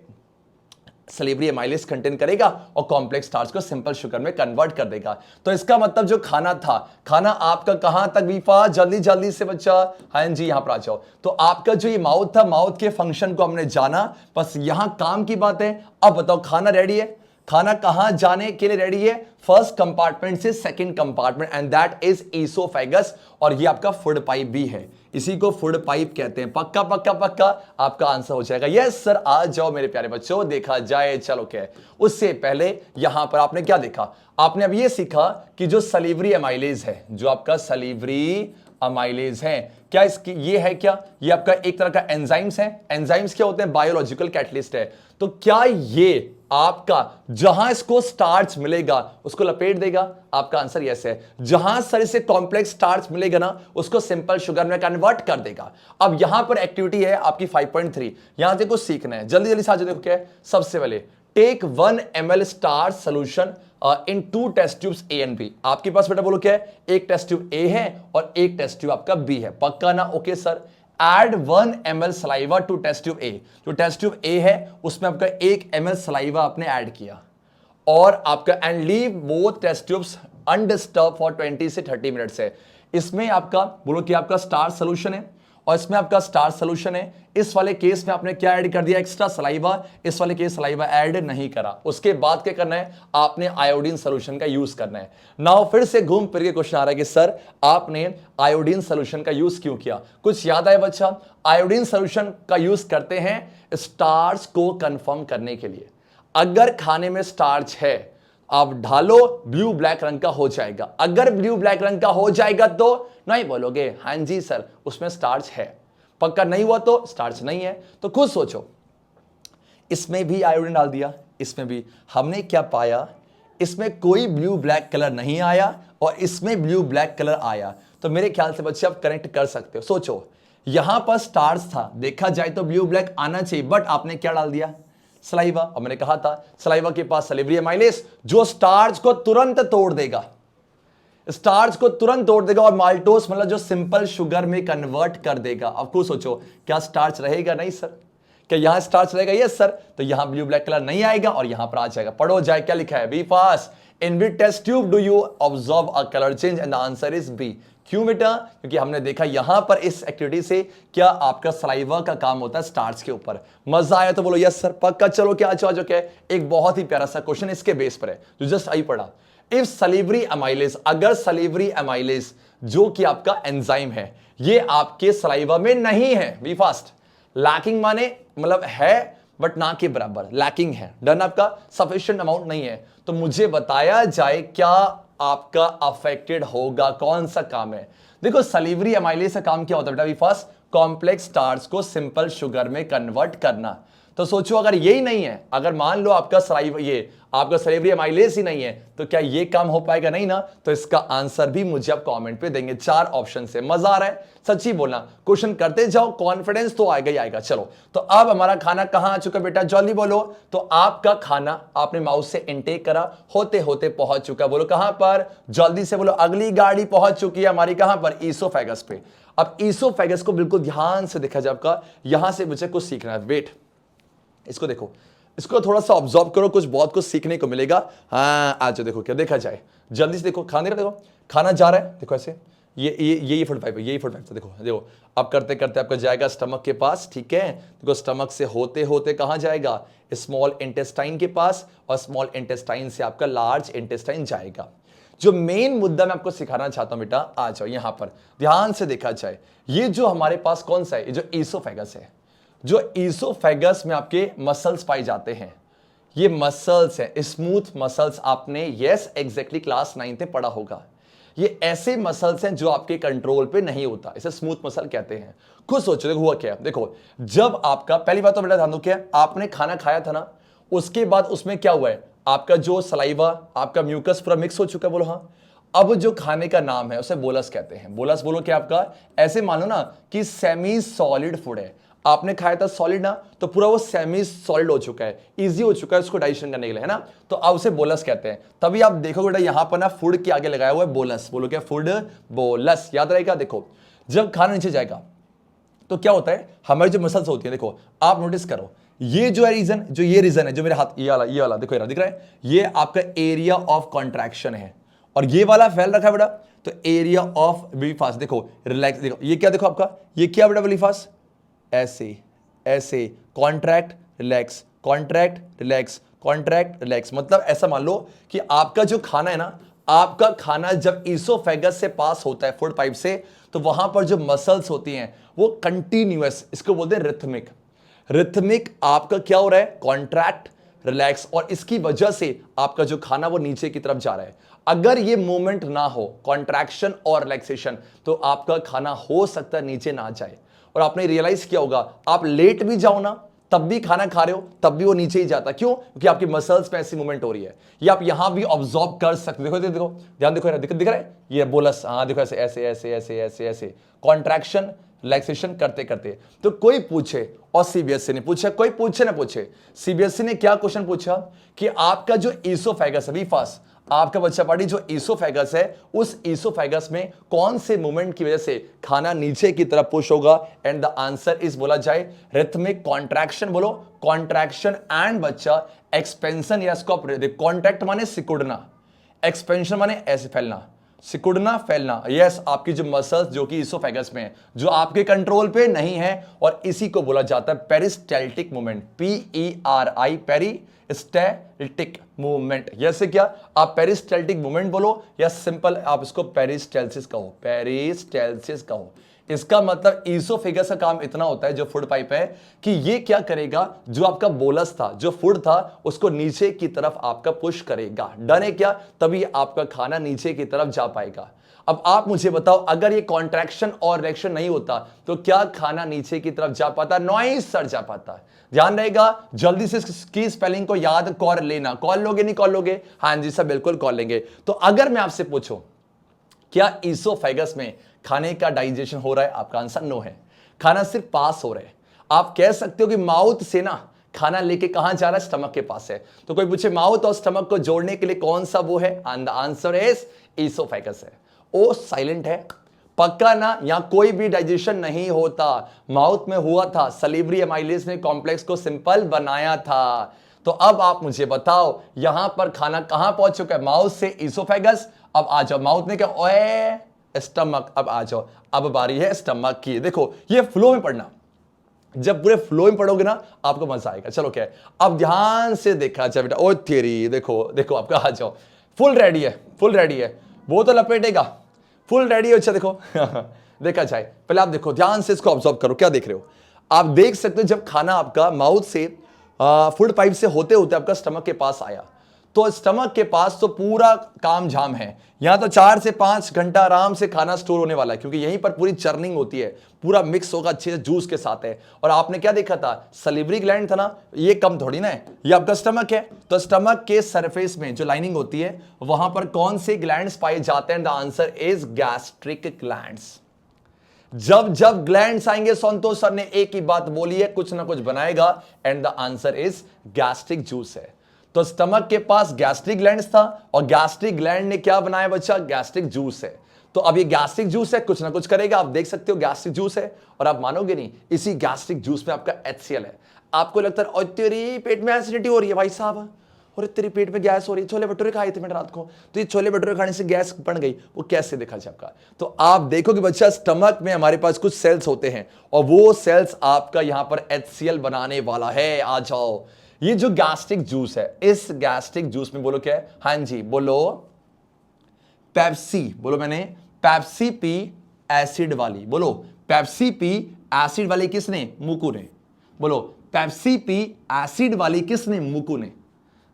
सलीवरी एमाइलेज कंटेन करेगा और कॉम्प्लेक्स स्टार्च को सिंपल शुगर में कन्वर्ट कर देगा। तो इसका मतलब जो खाना था, खाना आपका कहां तक वीफा, जल्दी जल्दी से बच्चा, हाँ जी यहां पर आ जाओ। तो आपका जो ये माउथ था, माउथ के फंक्शन को हमने जाना, बस यहां काम की बात है। अब बताओ खाना रेडी है, खाना कहां जाने के लिए रेडी है, फर्स्ट कंपार्टमेंट से second compartment, and that is oesophagus, और ये आपका फूड पाइप भी है, इसी को फूड पाइप कहते हैं। पक्का पक्का पक्का आपका आंसर हो जाएगा यस सर। आ जाओ मेरे प्यारे बच्चों, देखा जाए। चलो क्या है, उससे पहले यहां पर आपने क्या देखा, आपने अब ये सीखा कि जो सलीवरी एमाइलेज है, जो आपका सलीवरी अमाइलेज है, क्या इसकी ये है, क्या ये आपका एक तरह का एंजाइम्स है। एंजाइम्स क्या होते हैं, बायोलॉजिकल कैटलिस्ट है। तो क्या ये आपका जहां इसको स्टार्च मिलेगा उसको लपेट देगा, आपका आंसर यस है। जहां सर इसे कॉम्प्लेक्स स्टार्च मिलेगा ना, उसको सिंपल शुगर में कन्वर्ट कर देगा। अब यहां पर एक्टिविटी है आपकी 5.3, यहां से कुछ सीखना है, जल्दी जल्दी से देखो क्या है। सबसे पहले take 1 ml starch solution in 2 test tubes A and B. आपके पास बेटा बोलो क्या है, एक टेस्ट ट्यूब ए है और एक टेस्ट ट्यूब आपका बी है, पक्का ना, okay sir. Add 1 ml saliva to test tube A, जो टेस्ट ट्यूब ए है उसमें आपका 1 ml सलाइवा आपने ऐड किया, और आपका and leave both test tubes undisturb for 20 से 30 मिनट्स है। इसमें आपका बोलो कि आपका स्टार्च सोल्यूशन है और इसमें आपका स्टार्च सोल्यूशन है। इस वाले केस में आपने क्या ऐड कर दिया, एक्स्ट्रा सलाइवा, इस वाले केस सलाइवा ऐड नहीं करा। उसके बाद क्या करना है, आपने आयोडीन सोल्यूशन का यूज करना है। नाउ फिर से घूम फिर के क्वेश्चन आ रहा है कि सर आपने आयोडीन सोल्यूशन का यूज क्यों किया। कुछ याद आया बच्चा, आयोडीन सोल्यूशन का यूज करते हैं स्टार्च को कंफर्म करने के लिए। अगर खाने में स्टार्च है, आप ढालो, ब्लू ब्लैक रंग का हो जाएगा। अगर ब्लू ब्लैक रंग का हो जाएगा तो नहीं बोलोगे हाँ जी सर उसमें स्टार्च है, पक्का नहीं हुआ तो स्टार्च नहीं है। तो खुद सोचो, इसमें भी आयोडीन डाल दिया, इसमें भी, हमने क्या पाया, इसमें कोई ब्लू ब्लैक कलर नहीं आया और इसमें ब्लू ब्लैक कलर आया। तो मेरे ख्याल से बच्चे आप कनेक्ट कर सकते हो। सोचो यहां पर स्टार्च था, देखा जाए तो ब्लू ब्लैक आना चाहिए, बट आपने क्या डाल दिया, सलाइवा। और मैंने कहा था सलाइवा के पास सलीवरी एमाइलेज जो स्टार्च को तुरंत तोड़ देगा, स्टार्च को तुरंत तोड़ देगा, और माल्टोस मतलब जो सिंपल शुगर में कन्वर्ट कर देगा। अब खुद सोचो क्या स्टार्च रहेगा, नहीं सर। क्या यहां स्टार्च रहेगा? Yes sir. तो यहां ब्लू ब्लैक कलर नहीं आएगा और यहां पर आ जाएगा। पढ़ो जाए, क्या लिखा है? Be fast. In which test tube do you observe a colour change? And the answer is B. क्यों बेटा? क्योंकि हमने देखा यहां पर इस एक्टिविटी से क्या आपका सलाइवा का काम होता है स्टार्च के ऊपर। मजा आया तो बोलो यस सर। पक्का। चलो क्या आज क्या है, एक बहुत ही प्यारा सा क्वेश्चन इसके बेस पर है जो जस्ट आई पढ़ा। इफ सलीवरी एमाइलेज, अगर सलीवरी एमाइलेज जो कि आपका एंजाइम है ये आपके सलाइवा में नहीं है, बी फास्ट। लैकिंग माने मतलब है बट ना के बराबर, लैकिंग है, डन, आपका सफिशिएंट अमाउंट नहीं है, तो मुझे बताया जाए क्या आपका अफेक्टेड होगा, कौन सा काम है? देखो सलीवरी एमाइलेज का काम क्या होता है बेटा? बी फास्ट, कॉम्प्लेक्स स्टार्च को सिंपल शुगर में कन्वर्ट करना। तो सोचो अगर यही नहीं है, अगर मान लो आपका सलाइवा ये आपका सलीवरी एमाइलेज ही नहीं है, तो क्या ये काम हो पाएगा? नहीं ना। तो इसका आंसर भी मुझे आप कमेंट पे देंगे। 4 ऑप्शन से। मजा आ रहा है? सच्ची बोलना, क्वेश्चन करते जाओ, कॉन्फिडेंस तो आएगा ही आएगा। चलो तो अब हमारा खाना कहां आ चुका बेटा? जल्दी बोलो। तो आपका खाना आपने माउथ से इनटेक करा, होते होते पहुंच चुका। बोलो कहां पर? जल्दी से बोलो। अगली गाड़ी पहुंच चुकी है हमारी कहां पर? ईसोफेगस पे। अब ईसोफेगस को बिल्कुल ध्यान से देखा जाए आपका, यहां से मुझे कुछ सीखना है। वेट, इसको देखो, इसको थोड़ा सा ऑब्जर्व करो, कुछ बहुत कुछ सीखने को मिलेगा। हाँ आज देखो क्या देखा जाए, जल्दी से देखो। खाने का देखो, खाना जा रहा है, देखो ऐसे, ये फुड पाइप है, यही फुड पाइप से देखो देखो। अब करते करते आपका जाएगा स्टमक के पास, ठीक है? देखो स्टमक से होते होते कहां जाएगा? स्मॉल इंटेस्टाइन के पास, और स्मॉल इंटेस्टाइन से आपका लार्ज इंटेस्टाइन जाएगा। जो मेन मुद्दा मैं आपको सिखाना चाहता हूं बेटा, आ जाओ यहां पर, ध्यान से देखा जाए। ये जो हमारे पास कौन सा है? ये जो ईसोफेगस है, जो ईसोफेगस में आपके मसल्स पाए जाते हैं, ये मसल्स हैं, स्मूथ मसल्स। आपने यस एग्जैक्टली क्लास 9th में पढ़ा होगा। ये ऐसे मसल्स हैं जो आपके कंट्रोल पे नहीं होता, इसे स्मूथ मसल कहते हैं। खुद सोचो देखो हुआ क्या। देखो जब आपका, पहली बात तो बेटा ध्यान दो, क्या आपने खाना खाया था ना, उसके बाद उसमें क्या हुआ है? आपका जो सलाइवा, आपका म्यूकस पूरा मिक्स हो चुका है। बोलो हाँ। अब जो खाने का नाम है उसे बोलस कहते हैं। बोलस बोलो क्या आपका? ऐसे मान लो ना कि सेमी सॉलिड फूड है, आपने खाया था सॉलिड ना, तो पूरा वो सेमी सॉलिड हो चुका है, इजी हो चुका है उसको डाइजेशन करने के लिए, है ना? तो अब उसे बोलस कहते हैं। तभी आप देखो बेटा यहां पर ना फूड के आगे लगाया हुआ है बोलस। बोलो क्या? फूड बोलस, याद रहेगा। देखो जब खाना नीचे जाएगा तो क्या होता है? हमारी जो मसल्स होती है, देखो आप नोटिस करो, ये जो है रीजन, जो ये रीजन है, जो मेरे हाथ ये वाला देखो, ये दिख रहा है, ये आपका एरिया ऑफ कॉन्ट्रैक्शन है, और ये वाला फैल रखा है बेटा, तो एरिया ऑफ बी फास्ट। देखो रिलैक्स, देखो ये क्या, देखो आपका ये क्या बेटा? बी फास्ट ऐसे ऐसे, contract relax, contract relax, contract relax. मतलब ऐसा मान लो कि आपका जो खाना है ना, आपका खाना जब ईसोफेगस से पास होता है फूड पाइप से, तो वहां पर जो मसल्स होती हैं वो कंटिन्यूअस, इसको बोलते हैं रिथमिक। रिथमिक आपका क्या हो रहा है? कॉन्ट्रैक्ट रिलैक्स, और इसकी वजह से आपका जो खाना वो नीचे की तरफ जा रहा है। अगर ये मूवमेंट ना हो, कॉन्ट्रैक्शन और रिलैक्सेशन, तो आपका खाना हो सकता है नीचे ना जाए। और आपने रियलाइज किया होगा, आप लेट भी जाओ ना, तब भी खाना खा रहे हो, तब भी वो नीचे ही जाता। क्यों? क्योंकि आपकी मसल्स में ऐसी मूवमेंट हो रही है। ये आप यहां भी ऑब्जॉर्व कर सकते। देखो देखो ध्यान देखो, दिख रहा है ये बोलस? हाँ देखो ऐसे ऐसे ऐसे ऐसे ऐसे ऐसे, कॉन्ट्रैक्शन रिलैक्सेशन करते करते। तो कोई पूछे, और सीबीएसई ने पूछा, कोई पूछे ना पूछे, सीबीएसई ने क्या क्वेश्चन पूछा कि आपका जो ईसोफेगस है, फास्ट, आपका बच्चा पार्टी जो ईसोफेगस है, उस ईसोफेगस में कौन से मूवमेंट की वजह से खाना नीचे की तरफ पुश होगा? एंड द आंसर इज बोला जाए रिथमिक कॉन्ट्रैक्शन। बोलो कॉन्ट्रैक्शन एंड बच्चा एक्सपेंशन, या इसको कॉन्ट्रैक्ट माने सिकुड़ना, एक्सपेंशन माने ऐसे फैलना, सिकुड़ना फैलना। यस, आपकी जो मसल्स जो कि ईसोफेगस में है, जो आपके कंट्रोल पे नहीं है, और इसी को बोला जाता है peristaltic movement, PERI, peristaltic movement. जैसे क्या आप पेरिस्टाल्टिक मूवमेंट बोलो, या सिंपल आप इसको पेरिस्टाल्सिस कहो, पेरिस्टाल्सिस कहो। इसका मतलब ईसोफेगस का काम इतना होता है, जो फूड पाइप है, कि ये क्या करेगा? जो आपका बोलस था, जो फूड था, उसको नीचे की तरफ आपका पुश करेगा। डन है क्या? तभी आपका खाना नीचे की तरफ जा पाएगा। अब आप मुझे बताओ, अगर ये कॉन्ट्रैक्शन और रिएक्शन नहीं होता तो क्या खाना नीचे की तरफ जा पाता? नहीं सर, जा पाता। ध्यान रहेगा, जल्दी से इसकी स्पेलिंग को याद कर लेना। कॉल लोगे? नहीं कॉल लोगे? हाँ जी सर बिल्कुल कॉल लेंगे। तो अगर मैं आपसे पूछूं क्या ईसोफेगस में खाने का डाइजेशन हो रहा है? आपका आंसर नो है, खाना सिर्फ पास हो रहा है। आप कह सकते हो कि माउथ से ना खाना लेके कहां जा रहा है? स्टमक के पास है। तो कोई पूछे माउथ और स्टमक को जोड़ने के लिए कौन सा वो है? And the answer is oesophagus है। ओ साइलेंट है, पक्का ना, यहां कोई भी डाइजेशन नहीं होता, माउथ में हुआ था, सलीवरी एमाइलेज ने कॉम्प्लेक्स को सिंपल बनाया था। तो अब आप मुझे बताओ यहां पर खाना कहां पहुंच चुका है, माउथ से इसोफेगस। अब आ जाओ, माउथ ने क्या, ओए स्टमक। अब आ जाओ, अब बारी है स्टमक की। देखो ये फ्लो में पढ़ना, जब पूरे फ्लो में पढ़ोगे ना आपको मजा आएगा। चलो क्या है, अब ध्यान से देखा जाए बेटा। ओ तेरी, देखो देखो आपका, आ जाओ, फुल रेडी है, फुल रेडी है, वो तो लपेटेगा, फुल रेडी है। अच्छा देखो देखा जाए, पहले आप देखो ध्यान से, इसको ऑब्जर्व करो, क्या देख रहे हो आप। देख सकते हो जब खाना आपका माउथ से फूड पाइप से होते होते आपका स्टमक के पास आया, तो स्टमक के पास तो पूरा काम झाम है। यहां तो 4 से 5 घंटा आराम से खाना स्टोर होने वाला है, क्योंकि यहीं पर पूरी चर्निंग होती है, पूरा मिक्स होगा अच्छे से जूस के साथ है। और आपने क्या देखा था, सलीवरी ग्लैंड था ना, ये कम थोड़ी ना है, ये आपका स्टमक है। तो स्टमक के सरफेस में जो लाइनिंग होती है, वहां पर कौन से ग्लैंड्स पाए जाते हैं? The answer is gastric glands. जब जब ग्लैंड्स आएंगे, संतोष सर ने एक ही बात बोली है, कुछ ना कुछ बनाएगा, and the answer is gastric juice है। तो स्टमक के पास गैस्ट्रिक ग्लैंड्स था, और गैस्ट्रिक ग्लैंड ने क्या बनाया बच्चा? गैस्ट्रिक जूस है। तो अब ये गैस्ट्रिक जूस है, कुछ ना कुछ करेगा। आप देख सकते हो गैस्ट्रिक जूस है, और आप मानोगे नहीं, इसी गैस्ट्रिक जूस में आपका HCl है। आपको लगता है और तेरी पेट में एसिडिटी हो रही है भाई साहब, और तेरे पेट में गैस हो रही है, छोले भटूरे खाए थे मैंने रात को, तो ये छोले भटूरे खाने से गैस बन गई, वो कैसे देखा जाए आपका? तो आप देखो कि बच्चा स्टमक में हमारे पास कुछ सेल्स होते हैं, और वो सेल्स आपका यहां पर HCl बनाने वाला है। आ जाओ, ये जो गैस्ट्रिक जूस है, इस गैस्ट्रिक जूस में बोलो क्या है? हाँ जी बोलो, पेप्सी। बोलो मैंने, पेप्सी पी एसिड वाली। बोलो, पेप्सी पी एसिड वाली किसने? मुकु ने। बोलो, पेप्सी पी एसिड वाली किसने? मुकु ने।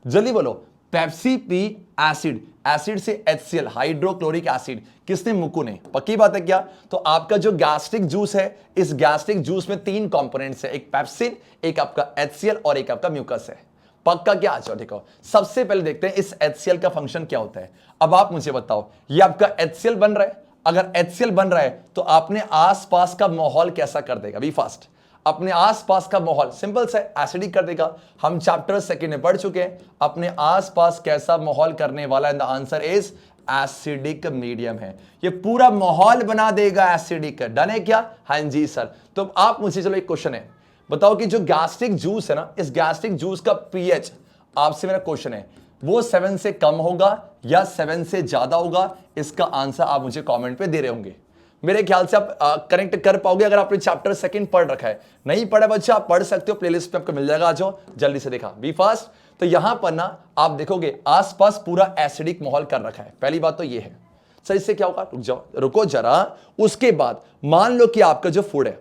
जल्दी बोलो, पेप्सी पी एसिड, एसिड से HCl, हाइड्रोक्लोरिक एसिड, किसने? मुकु ने। पक्की बात है क्या? तो आपका जो गैस्ट्रिक जूस है, इस गैस्ट्रिक जूस में 3 कंपोनेंट्स है, एक पेप्सिन, एक आपका HCl और एक आपका म्यूकस है। पक्का क्या? आ जाओ देखो, सबसे पहले देखते हैं इस HCl का फंक्शन क्या होता है। अब आप मुझे बताओ, ये आपका HCl बन रहा है, अगर HCl बन रहा है तो आपने आसपास का माहौल कैसा कर देगा? Be fast. अपने आसपास का माहौल सिंपल से एसिडिक कर देगा। हम चैप्टर 2 में पढ़ चुके हैं, अपने आसपास कैसा माहौल करने वाला है? The answer is acidic medium है। ये पूरा माहौल बना देगा एसिडिक। डन है क्या? हाँ जी सर। तो आप मुझे, चलो एक क्वेश्चन है, बताओ कि जो गैस्ट्रिक जूस है ना, इस गैस्ट्रिक जूस का पीएच, आपसे मेरा क्वेश्चन है, वो 7 से कम होगा या 7 से ज्यादा होगा? इसका आंसर आप मुझे कमेंट पे दे रहे होंगे। मेरे ख्याल से आप कनेक्ट कर पाओगे अगर आपने चैप्टर 2 पढ़ रखा है। नहीं पढ़ा बच्चा, आप पढ़ सकते हो, प्लेलिस्ट पे आपको मिल जाएगा। आ जाओ जल्दी से, देखा बी फास्ट। तो यहां पर ना आप देखोगे आसपास पूरा एसिडिक माहौल कर रखा है। पहली बात तो ये है। सर इससे क्या होगा? रुक जाओ, रुको जरा। उसके बाद मान लो कि आपका जो फूड है,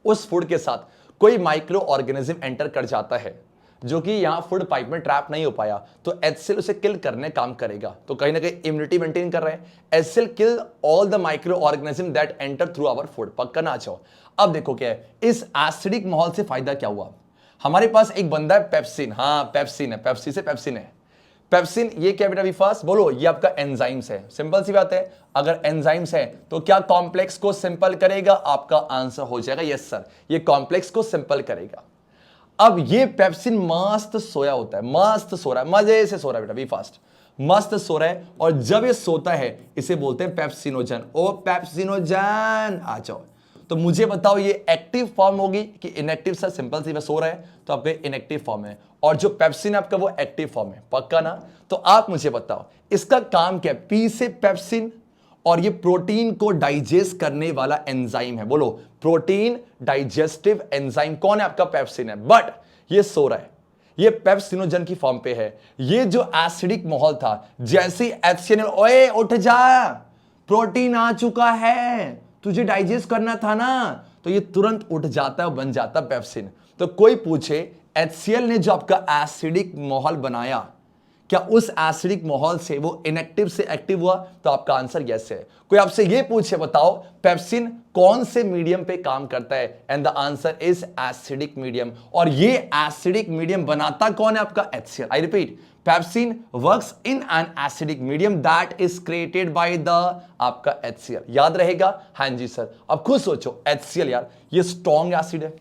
उस फूड के साथ कोई माइक्रो ऑर्गेनिज्म एंटर कर जाता है, जो कि यहां फूड पाइप में ट्रैप नहीं हो पाया, तो HCl उसे किल करने काम करेगा। तो कहीं ना कहीं इम्यूनिटी मेंटेन कर रहे हैं। HCl kill all the micro organism that enter through our food. पक्का ना चाहो। अब देखो क्या है, इस एसिडिक माहौल से फायदा क्या हुआ? हमारे पास एक बंदा है पेप्सिन। हाँ पेप्सिन है, पेप्सी से पेप्सिन है। पेप्सिन ये क्या बेटा? फास्ट बोलो, ये आपका एंजाइम्स है। सिंपल सी बात है, अगर एंजाइम्स है तो क्या कॉम्प्लेक्स को सिंपल करेगा? आपका आंसर हो जाएगा यस सर, ये कॉम्प्लेक्स को सिंपल करेगा। अब ये पेप्सिन मस्त सोया होता है, मस्त सो रहा है, मजे से सो रहा है बेटा, बी फास्ट, मस्त सो रहा है। और जब ये सोता है इसे बोलते हैं पेप्सिनोजन। ओ पेप्सिनोजन, आ जाओ। तो मुझे बताओ ये एक्टिव फॉर्म होगी कि इनएक्टिव? सर सिंपल सी, सो रहा है तो आपके इनएक्टिव फॉर्म है, और जो पेप्सिन आपका वो एक्टिव फॉर्म है। पक्का ना? तो आप मुझे बताओ इसका काम क्या है? पी से पेप्सिन, और ये प्रोटीन को डाइजेस्ट करने वाला एंजाइम है। बोलो, प्रोटीन डाइजेस्टिव एंजाइम कौन है? आपका पेप्सिन है। बट ये सो रहा है, ये पेप्सिनोजन की फॉर्म पे है। ये जो एसिडिक माहौल था, जैसे HCl, ओए उठ जा, प्रोटीन आ चुका है, तुझे डाइजेस्ट करना था ना, तो ये तुरंत उठ जाता है, बन जाता पेप्सिन। तो कोई पूछे HCl ने जो आपका एसिडिक माहौल बनाया, क्या उस एसिडिक माहौल से वो इनएक्टिव से एक्टिव हुआ? तो आपका आंसर यस है। कोई आपसे ये पूछे बताओ पेप्सिन कौन से मीडियम पे काम करता है? And the answer is acidic medium. और ये एसिडिक मीडियम बनाता कौन है? आपका HCl। I repeat, pepsin works in an acidic medium that is created by the आपका HCl। याद रहेगा? हाँ जी सर। अब खुद सोचो, HCl यार ये स्ट्रॉन्ग एसिड है,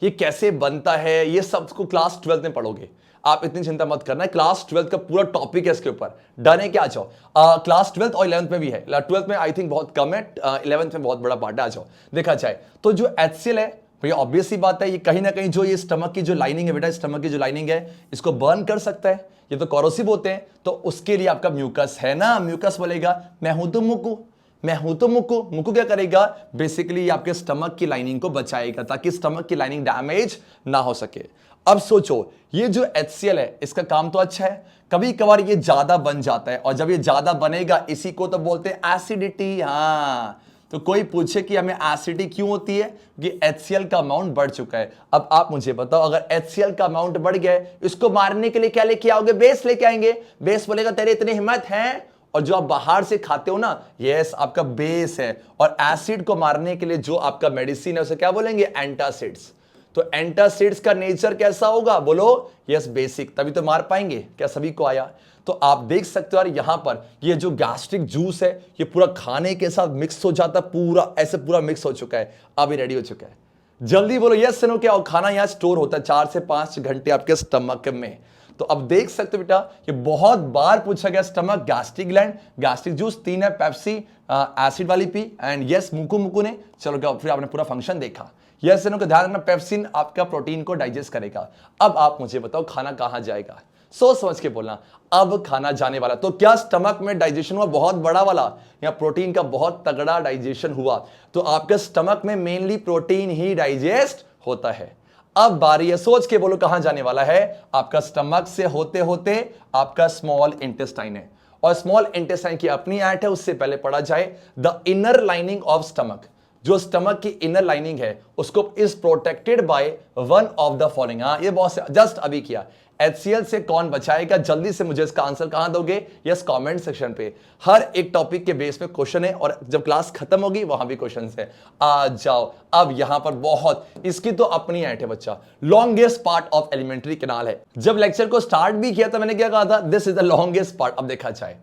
ये कैसे बनता है? ये सबको क्लास 12 में पढ़ोगे। आप इतनी चिंता मत करना, क्लास 12 का पूरा टॉपिक है इसके ऊपर, डन है क्या? आ जाओ। क्लास 12 और 11th में भी है, 12th में आई थिंक बहुत कम है, 11th में बहुत बड़ा पार्ट है, आ जाओ। देखा जाए तो जो HCl है भैया, ऑब्वियस सी बात है, ये कहीं ना कहीं जो ये स्टमक की जो लाइनिंग है बेटा, स्टमक की जो लाइनिंग है इसको बर्न कर सकता है, ये तो कोरोसिव होते हैं, तो उसके लिए आपका म्यूकस है ना, म्यूकस बोलेगा मैं हूं तो मुक्कू, मैं हूं तो मुक्कू। मुक्कू क्या करेगा? बेसिकली आपके स्टमक की लाइनिंग को बचाएगा ताकि स्टमक की लाइनिंग डैमेज ना हो सके। अब सोचो, ये जो HCl है इसका काम तो अच्छा है, कभी कभार ये ज्यादा बन जाता है, और जब ये ज्यादा बनेगा इसी को तो बोलते हैं एसिडिटी। हाँ, तो कोई पूछे कि हमें एसिडिटी क्यों होती है, कि HCl का अमाउंट बढ़ चुका है। अब आप मुझे बताओ, अगर HCl का अमाउंट बढ़ गया, इसको मारने के लिए क्या लेके आओगे? बेस लेके आएंगे। बेस बोलेगा तेरे इतनी हिम्मत है, और जो आप बाहर से खाते हो ना, यस आपका बेस है, और एसिड को मारने के लिए जो आपका मेडिसिन है उसे क्या बोलेंगे? एंटासिड्स। तो एंटासिड्स का नेचर कैसा होगा? बोलो यस बेसिक, तभी तो मार पाएंगे। क्या सभी को आया? तो आप देख सकते हो यार, यहां पर ये जो गैस्ट्रिक जूस है ये पूरा खाने के साथ मिक्स हो जाता, पूरा ऐसे पूरा मिक्स हो चुका है, अब ये रेडी हो चुका है। जल्दी बोलो यस सुनो क्या? और खाना यहां स्टोर होता है 4 से 5 घंटे आपके स्टमक में। तो अब देख सकते हो बेटा, ये बहुत बार पूछा गया, stomach, gastric gland, gastric juice, 3 है, पेप्सी, एसिड वाली पी, एंड यस मुकू ने। चलो क्या फिर आपने पूरा फंक्शन देखा। यस का ध्यान रखना, पेप्सिन आपका प्रोटीन को डाइजेस्ट करेगा। अब आप मुझे बताओ खाना कहां जाएगा? सोच समझ के बोलना। अब खाना जाने वाला, तो क्या स्टमक में डाइजेशन हुआ बहुत बड़ा वाला, या प्रोटीन का बहुत तगड़ा डाइजेशन हुआ? तो आपके स्टमक में मेनली प्रोटीन ही डाइजेस्ट होता है। अब बारी है, सोच के बोलो कहां जाने वाला है? आपका स्टमक से होते होते आपका स्मॉल इंटेस्टाइन है, और स्मॉल इंटेस्टाइन की अपनी ऐट है, उससे पहले पढ़ा जाए the inner lining of stomach. जो स्टमक की इनर लाइनिंग है उसको is protected by one of the following. हाँ, ये बहुत जस्ट अभी किया। HCl से कौन बचाएगा? जल्दी से मुझे इसका आंसर कहां दोगे? यस कमेंट सेक्शन पे। हर एक टॉपिक के बेस पे क्वेश्चन है, और जब क्लास खत्म होगी वहां भी क्वेश्चन है, आ जाओ। अब यहां पर बहुत, इसकी तो अपनी ऐट है बच्चा, longest part of elementary canal है। जब लेक्चर को स्टार्ट भी किया था मैंने क्या कहा था? This is the longest part. अब देखा जाए,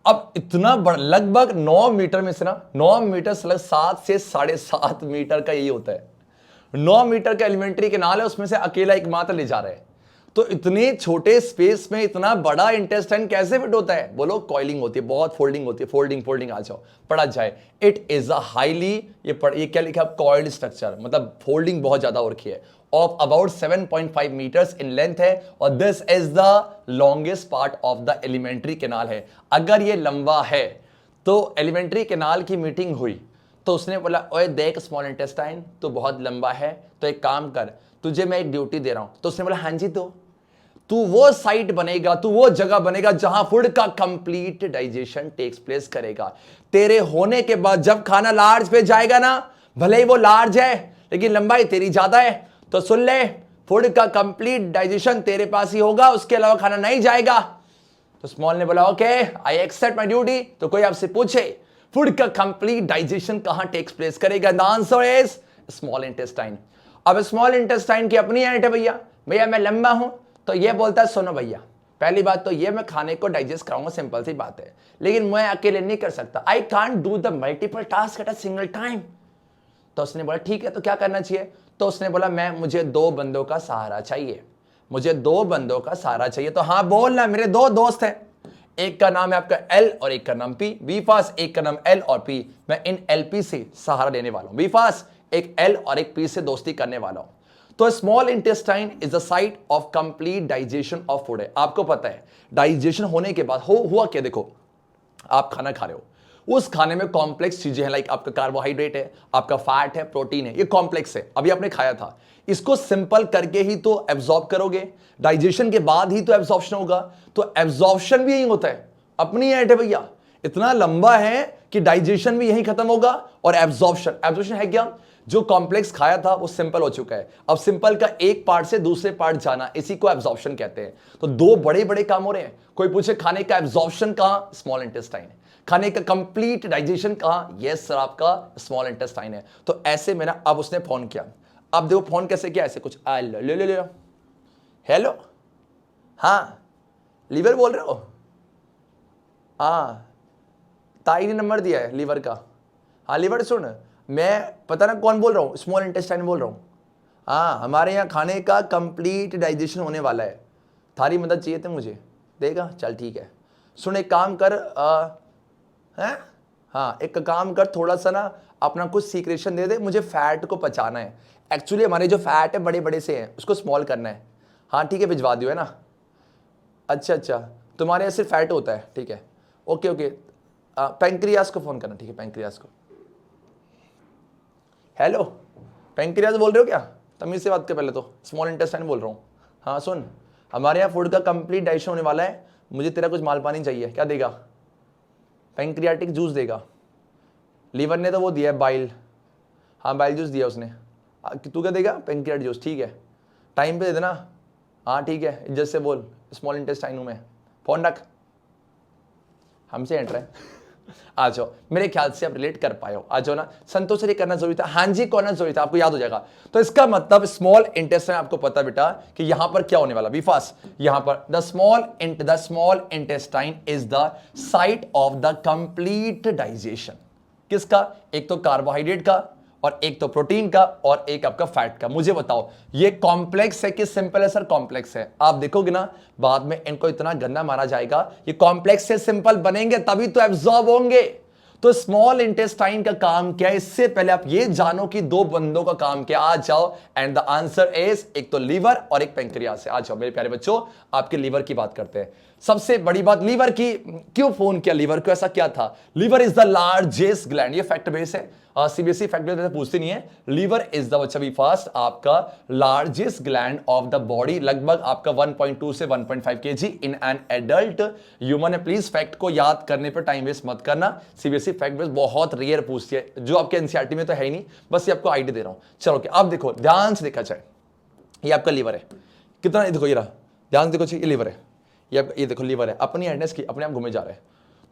अब इतना बड़ा, लगभग 9 मीटर में से ना, 9 मीटर से 7 से 7.5 मीटर का यही होता है। 9 मीटर का एलिमेंट्री कैनाल है, उसमें से अकेला एकमात्र ले जा रहे हैं। तो इतने छोटे स्पेस में इतना बड़ा इंटेस्टाइन कैसे फिट होता है? बोलो कॉइलिंग होती है, बहुत फोल्डिंग होती है, फोल्डिंग। आ जाओ पढ़ा जाए। इट इज अ हाईली, ये क्या लिखा? कॉइल्ड स्ट्रक्चर, मतलब फोल्डिंग बहुत ज्यादा हो रखी है, of about 7.5 metres in length है, और this is the longest part of the elementary canal है। अगर ये लंबा है तो एलिमेंट्री कैनाल की मीटिंग हुई, तो उसने बोला ओए देख स्मॉल इंटेस्टाइन तो बहुत लंबा है, तो एक काम कर, तुझे मैं एक ड्यूटी दे रहा हूं। तो उसने बोला हाँ जी, तो तू वो साइट बनेगा, तू वो जगह बनेगा जहां फूड का कंप्लीट डाइजेशन टेक्स प्लेस करेगा। तेरे होने के बाद जब खाना लार्ज पे जाएगा ना, भले ही वो लार्ज है लेकिन लंबाई तेरी ज्यादा है, तो सुन ले, फूड का कंप्लीट डाइजेशन तेरे पास ही होगा, उसके अलावा खाना नहीं जाएगा। तो स्मॉल ने बोला okay I accept my duty. तो कोई आपसे पूछे फूड का कंप्लीट डाइजेशन कहां टेक्स प्लेस करेगा? The answer is small intestine. अब स्मॉल इंटेस्टाइन की अपनी ऐट है भैया, मैं लंबा हूं तो ये बोलता है सुनो भैया, पहली बात तो ये मैं खाने को डाइजेस्ट कराऊंगा, सिंपल सी बात है, लेकिन मैं अकेले नहीं कर सकता, I can't do the multiple task at a single time. तो उसने बोला ठीक है, तो क्या करना चाहिए? तो उसने बोला मुझे 2 बंदों का सहारा चाहिए, मुझे 2 बंदों का सहारा चाहिए। तो हाँ बोलना, मेरे 2 दोस्त हैं, एक का नाम है आपका एल और एक का नाम पी। बी फास्ट, एक का नाम एल और पी, मैं इन एलपी से सहारा लेने वाला हूं। बी फास्ट, एक एल और एक पी से दोस्ती करने वाला हूं। तो small intestine is the site of complete digestion of food है। आपको पता है डाइजेशन होने के बाद हुआ क्या? देखो, आप खाना खा रहे हो, उस खाने में कॉम्प्लेक्स चीजें हैं, लाइक आपका कार्बोहाइड्रेट है, आपका फैट है, प्रोटीन है, ये कॉम्प्लेक्स है, अभी आपने खाया था। इसको सिंपल करके ही तो एब्जॉर्ब करोगे, डाइजेशन के बाद ही तो एब्जॉर्प्शन होगा, तो एब्जॉर्प्शन भी यही होता है, अपनी ऐट है भैया, इतना लंबा है कि डाइजेशन भी यही खत्म होगा, और एब्जॉर्प्शन है क्या? जो कॉम्प्लेक्स खाया था वो सिंपल हो चुका है, अब सिंपल का एक पार्ट से दूसरे पार्ट जाना, इसी को एब्जॉर्प्शन कहते हैं। तो 2 बड़े बड़े काम हो रहे हैं। कोई पूछे खाने का एब्जॉर्प्शन कहां? स्मॉल इंटेस्टाइन है। खाने का कंप्लीट डाइजेशन कहां? यस सर, आपका स्मॉल इंटेस्टाइन है। तो ऐसे मेरा, अब उसने फोन किया, अब देखो फोन कैसे किया, ऐसे कुछ ले हेलो, हाँ लीवर बोल रहे हो? हाँ, ताई ने नंबर दिया है लीवर का। हाँ लीवर सुन, मैं पता ना कौन बोल रहा हूँ, स्मॉल इंटेस्टाइन बोल रहा हूँ। हाँ, हमारे यहाँ खाने का कंप्लीट डाइजेशन होने वाला है, थारी मदद चाहिए थे मुझे, देगा? चल ठीक है। सुन एक काम कर, हैं? हाँ एक काम कर, थोड़ा सा ना अपना कुछ सीक्रेशन दे दे, मुझे फैट को पचाना है। एक्चुअली हमारे जो फैट है बड़े बड़े से हैं, उसको स्मॉल करना है। हाँ ठीक है, भिजवा दियो, है ना? अच्छा अच्छा, तुम्हारे यहाँ सिर्फ फैट होता है, ठीक है, ओके ओके। पेंक्रियास को फोन करना, ठीक है, पेंक्रियास को। हेलो पेंक्रियास बोल रहे हो क्या? तमीज से बात कर पहले तो, स्मॉल इंटेस्टाइन बोल रहा हूँ। हाँ सुन, हमारे यहाँ फूड का कंप्लीट डाइजेशन होने वाला है, मुझे तेरा कुछ माल पानी चाहिए, क्या देगा? पेंक्रियाटिक जूस देगा। लीवर ने तो वो दिया है बाइल, हाँ बाइल जूस दिया उसने, तू क्या देगा? पेंक्रियाटिक जूस, ठीक है, टाइम पे दे देना। हाँ ठीक है, इज्जत से बोल, स्मॉल इंटेस्टाइन हूँ मैं, फोन रख, हमसे एंटर है। आ जाओ, मेरे ख्याल से आप रिलेट कर पाए हो, आ जाओ ना। संतोष से करना जरूरी था, हाँ जी करना जरूरी था, आपको याद हो जाएगा। तो इसका मतलब स्मॉल इंटेस्टाइन, आपको पता बेटा कि यहां पर क्या होने वाला, बी फास्ट, यहां पर the small intestine is the site of the complete digestion. किसका? एक तो कार्बोहाइड्रेट का, और एक तो प्रोटीन का, और एक आपका फैट का। मुझे बताओ ये कॉम्प्लेक्स है कि सिंपल है? सर कॉम्प्लेक्स है। आप देखोगे ना बाद में इनको इतना गंदा मारा जाएगा, ये कॉम्प्लेक्स से सिंपल बनेंगे तभी तो एब्जॉर्ब होंगे। तो स्मॉल इंटेस्टाइन का काम क्या है, इससे पहले आप ये जानो कि दो बंदों का काम क्या। आ जाओ, एंड द आंसर इज एक तो लीवर और एक पेंक्रियास है। आ जाओ मेरे प्यारे बच्चों, आपके लीवर की बात करते हैं। सबसे बड़ी बात लीवर की, क्यों फोन किया लीवर को, ऐसा क्या था? Liver is the largest gland, ये फैक्ट बेस है, सीबीएसई फैक्ट बेस पूछती नहीं है। लीवर इज द बच्चा भी फास्ट आपका largest gland of the body, लगभग आपका 1.2 से 1.5 KG in an adult human है। प्लीज फैक्ट को याद करने पर टाइम वेस्ट मत करना, सीबीएसई फैक्ट बेस बहुत रेयर पूछती है, जो आपके एनसीईआरटी में तो है ही नहीं, बस ये आपको आइडिया दे रहा हूं। चलो अब देखो, ध्यान से देखा जाए, ये आपका लीवर है, कितना, देखो ये रहा, ध्यान से देखो, ये लीवर है, ये देखो लीवर है, अपनी एडनेस की अपने आप घूमे जा रहे हैं।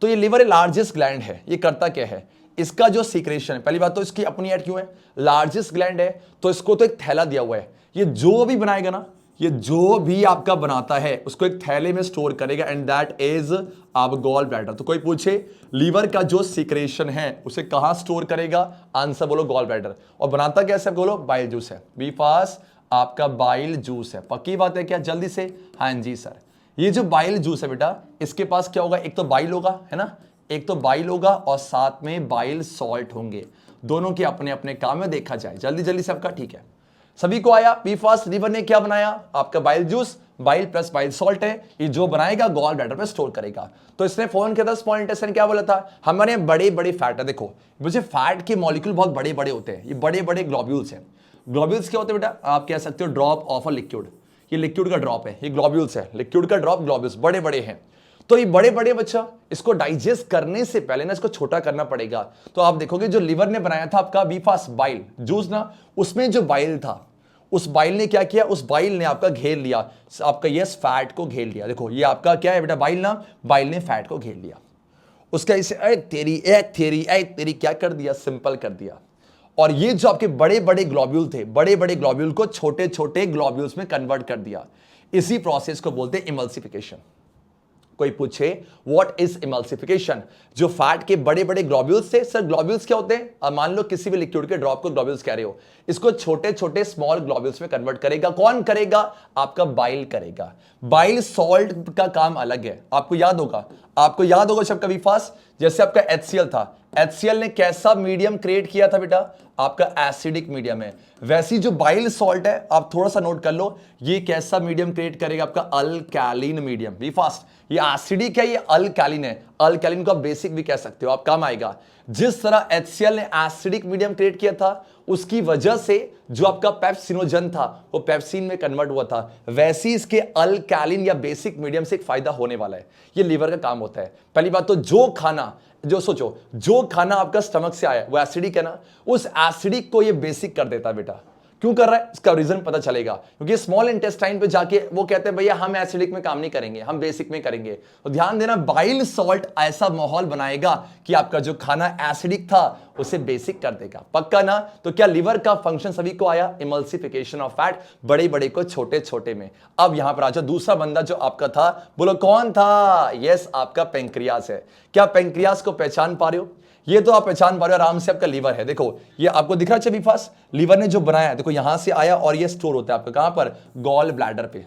तो ये लीवर लार्जेस्ट ग्लैंड है, ये करता क्या है, इसका जो सीक्रेशन है, पहली बात तो इसकी अपनी एड क्यों है, लार्जेस्ट ग्लैंड है तो इसको तो एक थैला दिया हुआ है, ये जो भी बनाएगा ना, ये जो भी आपका बनाता है उसको एक थैले में स्टोर करेगा, एंड दैट इज आप गॉल ब्लैडर। तो कोई पूछे लीवर का जो सीक्रेशन है उसे कहां स्टोर करेगा, आंसर बोलो गॉल ब्लैडर। और बनाता कैसे बोलो, बाइल जूस है, बी फास्ट आपका बाइल जूस है। पक्की बात है क्या, जल्दी से? हाँ जी सर। ये जो बाइल जूस है बेटा, इसके पास क्या होगा, एक तो बाइल होगा, है ना, एक तो बाइल होगा और साथ में बाइल सॉल्ट होंगे, दोनों के अपने अपने काम में देखा जाए। जल्दी जल्दी से आपका, ठीक है, सभी को आया? बी फास्ट लीवर ने क्या बनाया, आपका bile juice, bile plus bile salt है, ये जो बनाएगा गॉल ब्लैडर पे स्टोर करेगा। तो इसने फोन किया था, स्मॉल इंटेस्टाइन क्या बोला था, हमारे बड़े बड़े फैट है। देखो मुझे फैट के मॉलिक्यूल बहुत बड़े बड़े होते हैं, ये बड़े बड़े ग्लोब्यूल्स हैं। ग्लोब्यूल्स क्या होते हैं बेटा, आप कह सकते हो ड्रॉप ऑफ अ लिक्विड, ये लिक्विड का ड्रॉप है, ये ग्लोब्यूल्स है, लिक्विड का ड्रॉप, ग्लोब्यूल्स बड़े बड़े हैं। तो ये बड़े बड़े बच्चा, इसको डाइजेस्ट करने से पहले ना इसको छोटा करना पड़ेगा। तो आप देखोगे जो लीवर ने बनाया था आपका बी फास्ट बाइल जूस ना, उसमें जो बाइल था, उस बाइल ने क्या किया, उस बाइल ने आपका घेर लिया, आपका यस फैट को घेर लिया। देखो ये आपका क्या है बेटा, बाइल ना, बाइल ने फैट को घेर लिया, उसका इसे तेरी क्या कर दिया, सिंपल कर दिया। और ये जो आपके बड़े बड़े ग्लोब्यूल थे, बड़े बड़े ग्लोब्यूल को छोटे छोटे ग्लोब्यूल्स में कन्वर्ट कर दिया। इसी प्रोसेस को बोलते हैं इमल्सिफिकेशन। कोई पूछे व्हाट इज इमल्सिफिकेशन, जो फैट के बड़े बड़े ग्लोब्यूल्स थे, सर ग्लोब्यूल्स क्या होते हैं, अब मान लो किसी भी लिक्विड के ड्रॉप को ग्लोब्यूल्स कह रहे हो, इसको छोटे छोटे स्मॉल ग्लोब्यूल्स में कन्वर्ट करेगा। कौन करेगा, आपका बाइल करेगा। बाइल सॉल्ट का काम अलग है, आपको याद होगा, आपको याद होगा सब कभी फास्ट, जैसे आपका HCl था, HCl ने कैसा मीडियम क्रिएट किया था बेटा, आपका एसिडिक मीडियम है। वैसी जो बाइल सॉल्ट है, आप थोड़ा सा नोट कर लो, ये कैसा मीडियम क्रिएट करेगा, आपका अल्कैलिन मीडियम। बी फास्ट, ये एसिडिक है, ये अल्कैलिन है, अल्कैलिन को आप बेसिक भी कह सकते हो, आप काम आएगा। जिस तरह HCl ने एसिडिक मीडियम क्रिएट किया था, उसकी वजह से जो आपका पेप्सिनोजन था वो पेप्सिन में कन्वर्ट हुआ था, वैसे इसके अल्कैलिन या बेसिक मीडियम से एक फायदा होने वाला है। ये लीवर का काम होता है। पहली बात तो जो खाना, जो सोचो जो खाना आपका स्टमक से आया वो एसिडिक है ना, उस एसिडिक को ये बेसिक कर देता है बेटा। क्यों कर रहा है, इसका रीजन पता चलेगा, क्योंकि स्मॉल इंटेस्टाइन पे जाके वो कहते हैं भैया हम एसिडिक में काम नहीं करेंगे, हम बेसिक में करेंगे। तो ध्यान देना, बाइल सॉल्ट ऐसा माहौल बनाएगा कि आपका जो खाना एसिडिक था उसे बेसिक कर देगा। पक्का ना? तो क्या लीवर का फंक्शन सभी को आया, इमल्सिफिकेशन ऑफ फैट, बड़े बड़े को छोटे छोटे में। अब यहां पर आजा, दूसरा बंदा जो आपका था, बोलो कौन था, यस आपका पेंक्रियास है। क्या पेंक्रियास को पहचान पा रहे हो, ये तो आप पहचान पा रहे हो आराम से, आपका लीवर है। देखो ये आपको दिख रहा है छवि फास्ट, लीवर ने जो बनाया, देखो यहां से आया और ये स्टोर होता है आपका कहां पर, गॉल ब्लैडर पे।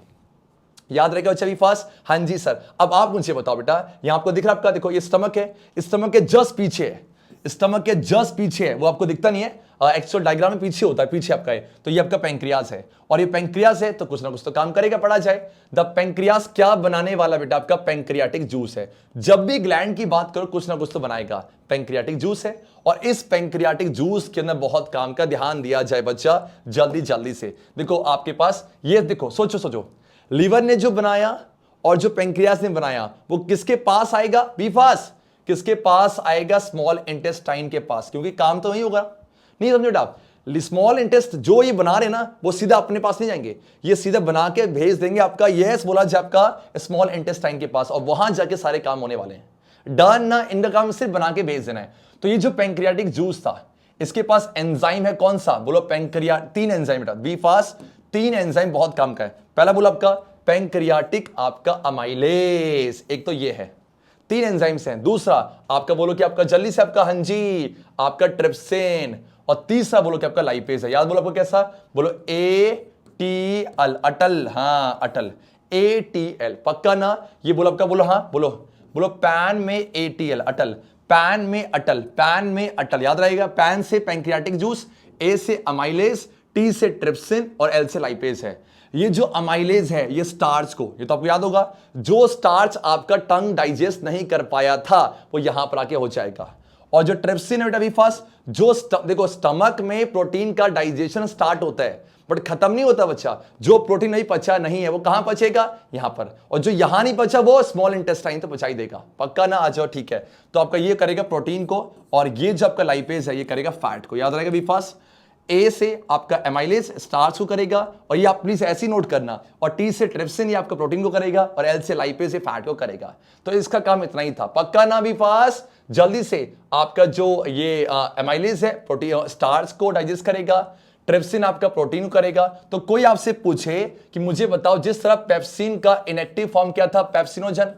याद रहेगा बच्चा भी फास्ट। हाँ जी सर। अब आप मुझे बताओ बेटा, यहां आपको दिख रहा है आपका, देखो ये स्टमक है, स्टमक के जस्ट पीछे है, स्टमक के जस्ट पीछे है, वो आपको दिखता नहीं है, एक्चुअल डायग्राम में पीछे होता है, पीछे आपका है, तो ये आपका पैंक्रियाज है, और ये पैंक्रियाज है तो कुछ ना कुछ तो काम करेगा, पढ़ा जाए। द पैंक्रियाज क्या बनाने वाला बेटा, आपका पैंक्रियाटिक जूस है। जब भी ग्लैंड की बात करो कुछ ना कुछ तो बनाएगा, पैंक्रियाटिक जूस है, और इस पैंक्रियाटिक जूस के अंदर बहुत काम का, ध्यान दिया जाए बच्चा जल्दी जल्दी से। देखो आपके पास ये, देखो सोचो सोचो, लीवर ने जो बनाया और जो पैंक्रियाज ने बनाया वो किसके पास आएगा, बी फास्ट, किसके पास आएगा, स्मॉल इंटेस्टाइन के पास, क्योंकि काम तो वही होगा। नहीं समझे बेटा आप, स्मॉल इंटेस्ट जो ये बना रहे ना वो सीधा अपने पास नहीं जाएंगे, ये सीधा बना के भेज देंगे आपका, यस बोला जाए आपका स्मॉल इंटेस्टाइन के पास, और वहां जाके सारे काम होने वाले हैं। डन ना, इनका काम सिर्फ बना के भेज देना है। तो ये जो पैंक्रियाटिक जूस था, इसके पास एंजाइम है कौन सा, बोलो पैंक्रिया, 3 एंजाइम बेटा, बी फास्ट, 3 एंजाइम बहुत काम का है। पहला बोला आपका पैंक्रियाटिक आपका अमाइलेज, एक तो ये है, 3 एंजाइम्स हैं। दूसरा आपका बोलो कि आपका जल्दी से आपका, हाँ जी, आपका ट्रिप्सिन, और तीसरा बोलो कि आपका लाइपेज है। याद बोलो आपको कैसा, बोलो ATL, अटल, हाँ अटल, ATL पक्का ना, ये बोलो आपका, बोलो हाँ, बोलो बोलो पैन में ATL, अटल, पैन में अटल, पैन में अटल, याद रहेगा। पैन से पैंक्रियाटिक जूस, A से अमाइलेज, T से ट्रिप्सिन और L से लाइपेज है। ये जो अमाइलेज है ये स्टार्च को, ये तो आपको याद होगा, जो स्टार्च आपका टंग डाइजेस्ट नहीं कर पाया था वो यहां पर आके हो जाएगा। और जो ट्रिप्सिन है बेटा भी फास्ट, जो देखो स्टमक में प्रोटीन का डाइजेशन स्टार्ट होता है बट खत्म नहीं होता बच्चा, जो प्रोटीन नहीं पचा नहीं है वो कहां पचेगा, यहां पर, और जो यहां नहीं पचा वो स्मॉल इंटेस्टाइन तो पचा ही देगा, पक्का ना, आ जाओ ठीक है। तो आपका ये करेगा प्रोटीन को, और ये जो आपका लाइपेज है ये करेगा फैट को, याद रहेगा भी फास्ट। ए से आपका एमाइलेज स्टार्च को करेगा, और ये आप प्लीज ऐसी नोट करना, और टी से ट्रिप्सिन ये आपका प्रोटीन को करेगा, और एल से लाइपेज से फैट को करेगा। तो इसका काम इतना ही था, पक्का ना भी फास्ट। जल्दी से आपका जो ये एमाइलेज है प्रोटीन स्टार्च को डाइजेस्ट करेगा, ट्रिप्सिन आपका प्रोटीन को करेगा। तो कोई आपसे पूछे कि मुझे बताओ जिस तरह पेप्सिन का इनएक्टिव फॉर्म क्या था, पेप्सिनोजन,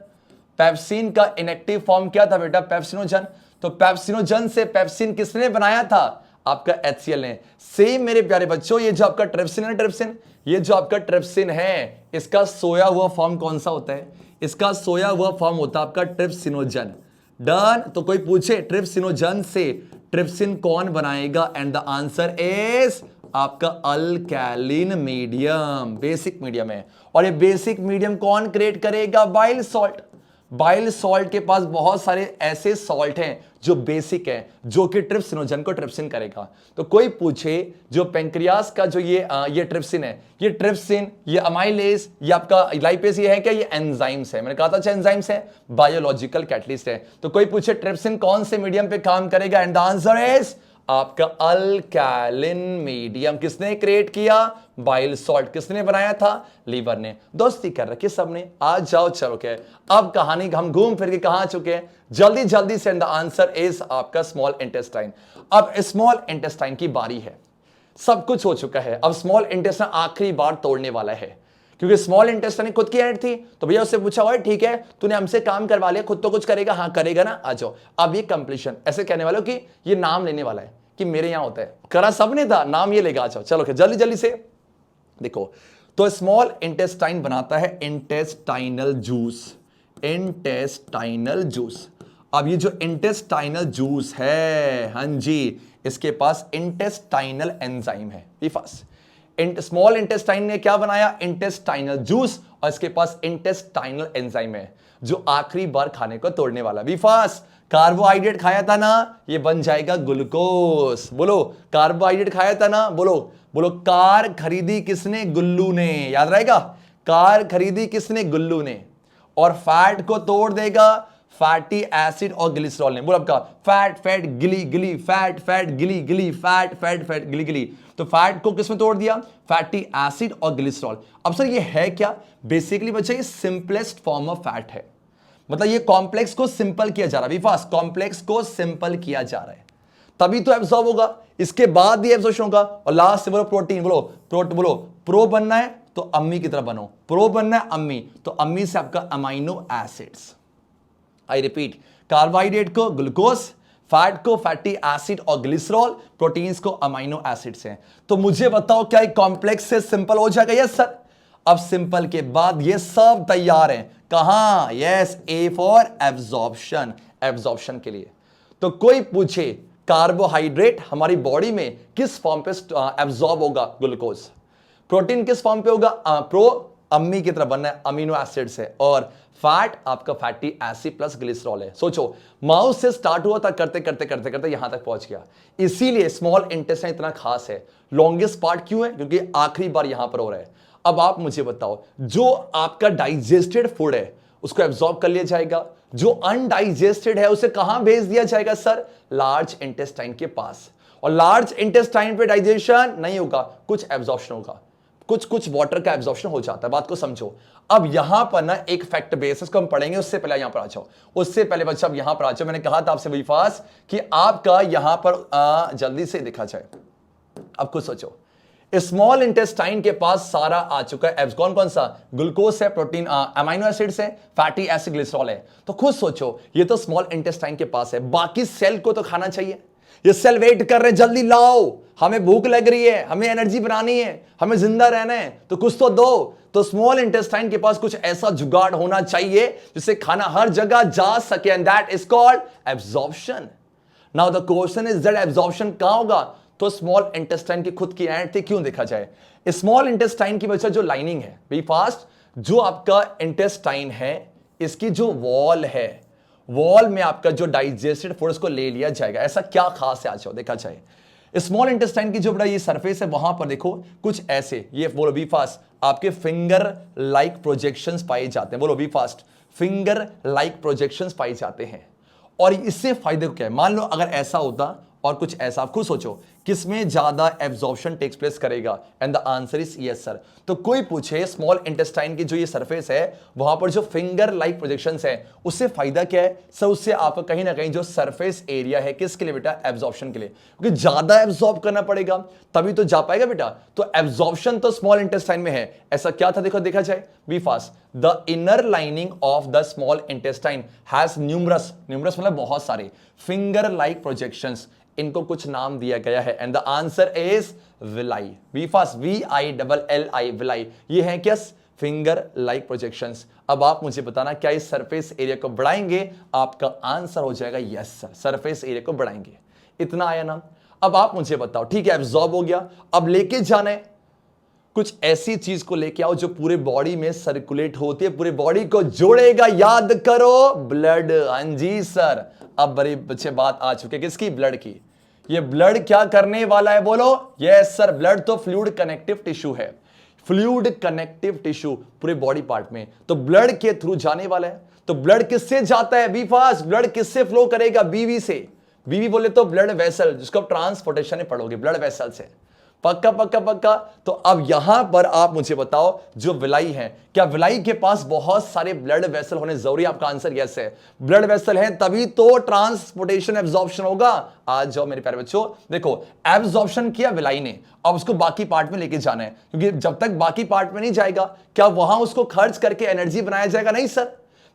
पेप्सिन का इनएक्टिव फॉर्म क्या था बेटा, पेप्सिनोजन। तो पेप्सिनोजन से पेप्सिन किसने बनाया था, आपका HCl ने। सेम मेरे प्यारे बच्चों, ये जो आपका ट्रिप्सिन है, ट्रिप्सिन, ये जो आपका ट्रिप्सिन है इसका सोया हुआ फॉर्म कौन सा होता है, इसका सोया हुआ फॉर्म होता है आपका ट्रिप्सिनोजन। डन। तो कोई पूछे ट्रिप्सिनोजन से ट्रिप्सिन कौन बनाएगा, एंड द आंसर इज आपका अल्कैलिन मीडियम, बेसिक मीडियम है। और ये बेसिक मीडियम कौन क्रिएट करेगा, बाइल सॉल्ट। बाइल सॉल्ट के पास बहुत सारे ऐसे सॉल्ट हैं जो बेसिक है, जो कि ट्रिप्सिनोजन को ट्रिप्सिन करेगा। तो कोई पूछे जो पेंक्रियास का जो ये ट्रिप्सिन है, ये ट्रिप्सिन, ये अमाइलेज, ये आपका लाइपेज, ये है क्या, ये एंजाइम्स है। मैंने कहा था अच्छा एंजाइम्स है, बायोलॉजिकल कैटलिस्ट है। तो कोई पूछे ट्रिप्सिन कौन से मीडियम पे काम करेगा, एंड द आंसर इज आपका अल्कैलिन मीडियम। किसने क्रिएट किया, बाइल सॉल्ट। किसने बनाया था, लीवर ने। दोस्ती कर रखी सबने, आज जाओ चलो के। अब कहानी हम घूम फिर के कहां आ चुके हैं, जल्दी जल्दी से, एंड द आंसर इज आपका स्मॉल इंटेस्टाइन। अब स्मॉल इंटेस्टाइन की बारी है, सब कुछ हो चुका है, अब स्मॉल इंटेस्टाइन आखिरी बार तोड़ने वाला है, क्योंकि स्मॉल इंटेस्टाइन खुद की एंड थी। तो भैया उससे पूछा हुआ ठीक है तूने हमसे काम करवा लिया, खुद तो कुछ करेगा, हाँ करेगा ना, आ जाओ। अब ये कंप्लीशन, ऐसे कहने वालों कि ये नाम लेने वाला है कि मेरे यहां होता है, करा सबने था, नाम ये लेगा, आ जाओ चलो जल्दी जल्दी से देखो। तो स्मॉल इंटेस्टाइन बनाता है इंटेस्टाइनल जूस, इंटेस्टाइनल जूस। अब ये जो इंटेस्टाइनल जूस है, हाँ जी, इसके पास इंटेस्टाइनल एंजाइम है, बी फास्ट। स्मॉल इंटेस्टाइन ने क्या बनाया, इंटेस्टाइनल जूस, और इसके पास इंटेस्टाइनल एंजाइम है जो आखिरी बार खाने को तोड़ने वाला। B fast. कार्बोहाइड्रेट खाया था ना, ये बन जाएगा ग्लूकोज। बोलो कार्बोहाइड्रेट खाया था ना, बोलो बोलो कार खरीदी किसने, गुल्लू ने, याद रहेगा, कार खरीदी किसने, गुल्लू ने। और फैट को तोड़ देगा फैटी एसिड और ग्लिसरॉल ने। बोलो आपका फैट फैट गिली गिली, फैट फैट गिली गिली, फैट फैट फैट गिली गिली। तो फैट को किसमें तोड़ दिया, फैटी एसिड और ग्लिसरॉल। अब सर ये है क्या, बेसिकली बच्चा ये सिंपलेस्ट फॉर्म ऑफ फैट है, मतलब ये कॉम्प्लेक्स को सिंपल किया जा रहा है, फास्ट कॉम्प्लेक्स को सिंपल किया जा रहा है, तभी तो एब्सॉर्ब होगा, इसके बाद भी एब्सॉर्प्शन होगा। और लास्ट से बोलो प्रोटीन, बोलो प्रो बनना है तो अम्मी की तरह बनो, प्रो बनना है अम्मी, तो अम्मी से आपका amino acids. I repeat, carbohydrate को ग्लूकोज, फैट को फैटी एसिड और ग्लिसरॉल, प्रोटीन्स को अमाइनो एसिड्स हैं। तो मुझे बताओ क्या एक कॉम्प्लेक्स से सिंपल हो जाएगा, यस सर। अब सिंपल के बाद ये सब तैयार है कहां, yes, A for absorption, absorption के लिए। तो कोई पूछे कार्बोहाइड्रेट हमारी बॉडी में किस फॉर्म पे एब्जॉर्ब होगा, ग्लूकोज। प्रोटीन किस फॉर्म पे होगा, प्रो अम्मी की तरह बनना है, अमीनो एसिड से। और फैट आपका फैटी एसिड प्लस ग्लिसरॉल है। सोचो माउस से स्टार्ट हुआ था, करते करते करते करते यहां तक पहुंच गया। इसीलिए स्मॉल इंटेस्टाइन इतना खास है। लॉन्गेस्ट पार्ट क्यों है, क्योंकि आखिरी बार यहां पर हो रहा है। अब आप मुझे बताओ, जो आपका डाइजेस्टेड फूड है उसको एब्जॉर्ब कर लिया जाएगा, जो अनडाइजेस्टेड है उसे कहां भेज दिया जाएगा सर, लार्ज इंटेस्टाइन के पास। और लार्ज इंटेस्टाइन पे डाइजेशन नहीं होगा, कुछ एब्जॉर्प्शन होगा, कुछ कुछ वाटर का एब्जॉर्प्शन हो जाता है। बात को समझो। अब यहां पर ना एक फैक्ट बेसिस को हम पढ़ेंगे, उससे पहले यहां पर आ जाओ, उससे पहले बच्चा अब यहां पर आ जाओ। मैंने कहा था आपसे वही फास्ट कि आपका यहां पर जल्दी से दिखा जाए। अब कुछ सोचो, स्मॉल इंटेस्टाइन के पास सारा आ चुका है। कौन कौन सा, ग्लूकोज है, प्रोटीन, अमीनो एसिड्स है, फैटी एसिड, ग्लिसरॉल है। तो खुद सोचो, ये तो स्मॉल इंटेस्टाइन के पास है, बाकी सेल को तो खाना चाहिए। ये सेल वेट कर रहे हैं, जल्दी लाओ, हमें भूख लग रही है, हमें एनर्जी बनानी है, हमें जिंदा रहना है, तो कुछ तो दो। तो स्मॉल इंटेस्टाइन के पास कुछ ऐसा जुगाड़ होना चाहिए जिससे खाना हर जगह जा सके, and that is called absorption. Now the question is that absorption कहां होगा, तो स्मॉल इंटेस्टाइन की खुद की एंड थी। क्यों देखा जाए, स्मॉल इंटेस्टाइन की वजह जो लाइनिंग है, बी फास्ट, जो आपका इंटेस्टाइन है इसकी जो वॉल है, वॉल में आपका जो डाइजेस्टेड फूड उसको ले लिया जाएगा। ऐसा क्या खास है, आज देखा जाए स्मॉल इंटेस्टाइन की जो बड़ा ये सरफेस है, वहां पर देखो कुछ ऐसे, ये बोलो बी फास्ट, आपके फिंगर लाइक प्रोजेक्शंस पाए जाते हैं। बोलो be fast, finger like projections पाए जाते हैं। और इससे फायदे क्या है, मान लो अगर ऐसा होता और कुछ ऐसा, आप खुद सोचो किसमें ज्यादा एब्जॉर्प्शन टेक्स प्लेस करेगा, and the answer is yes sir. तो कोई पूछे स्मॉल इंटेस्टाइन की जो ये सरफेस है, वहां पर जो फिंगर लाइक प्रोजेक्शंस है, उससे फायदा क्या है सर, उससे आपको कहीं ना कहीं जो सरफेस एरिया है, किसके लिए बेटा, एब्जॉर्प्शन के लिए, क्योंकि ज्यादा एब्जॉर्ब करना पड़ेगा तभी तो जा पाएगा बेटा। तो एब्जॉर्प्शन तो स्मॉल इंटेस्टाइन में है। ऐसा क्या था, देखो देखा जाए, be fast, the inner lining of the small intestine has numerous, numerous मतलब बहुत सारे, फिंगर लाइक प्रोजेक्शंस, इनको कुछ नाम दिया गया है, and the answer is villi. Be fast, VILLI, villi. ये है क्या, फिंगर लाइक प्रोजेक्शंस। अब आप मुझे बताना, क्या इस सरफेस एरिया को बढ़ाएंगे, आपका आंसर हो जाएगा यस सर, सरफेस एरिया को बढ़ाएंगे। इतना आया ना। अब आप मुझे बताओ, ठीक है एब्जॉर्ब हो गया, अब लेके जाना है कुछ ऐसी चीज को लेके आओ जो पूरे बॉडी में सर्कुलेट होती है, पूरे बॉडी को जोड़ेगा। याद करो, ब्लड। हाँ जी सर, अब बड़े बच्चे बात आ चुके, किसकी, ब्लड की। ये ब्लड क्या करने वाला है, बोलो यस सर, ब्लड तो फ्लूइड कनेक्टिव टिश्यू है, फ्लूइड कनेक्टिव टिश्यू पूरे बॉडी पार्ट में, तो ब्लड के थ्रू जाने वाला है। तो ब्लड किससे जाता है, बी फास्ट, ब्लड किससे फ्लो करेगा, बीवी से। बीवी बोले तो ब्लड वेसल, जिसको आप ट्रांसपोर्टेशन में पढ़ोगे, ब्लड वेसल से। पक्का पक्का पक्का। तो अब यहां पर आप मुझे बताओ, जो विलाई है, क्या विलाई के पास बहुत सारे ब्लड वेसल होने जरूरी है, आपका आंसर यस है। ब्लड वेसल है तभी तो ट्रांसपोर्टेशन एब्जॉर्प्शन होगा। आज जाओ मेरे प्यारे बच्चों, देखो एब्जॉर्प्शन किया विलाई ने, अब उसको बाकी पार्ट में लेके जाना है, क्योंकि जब तक बाकी पार्ट में नहीं जाएगा, क्या वहां उसको खर्च करके एनर्जी बनाया जाएगा, नहीं सर।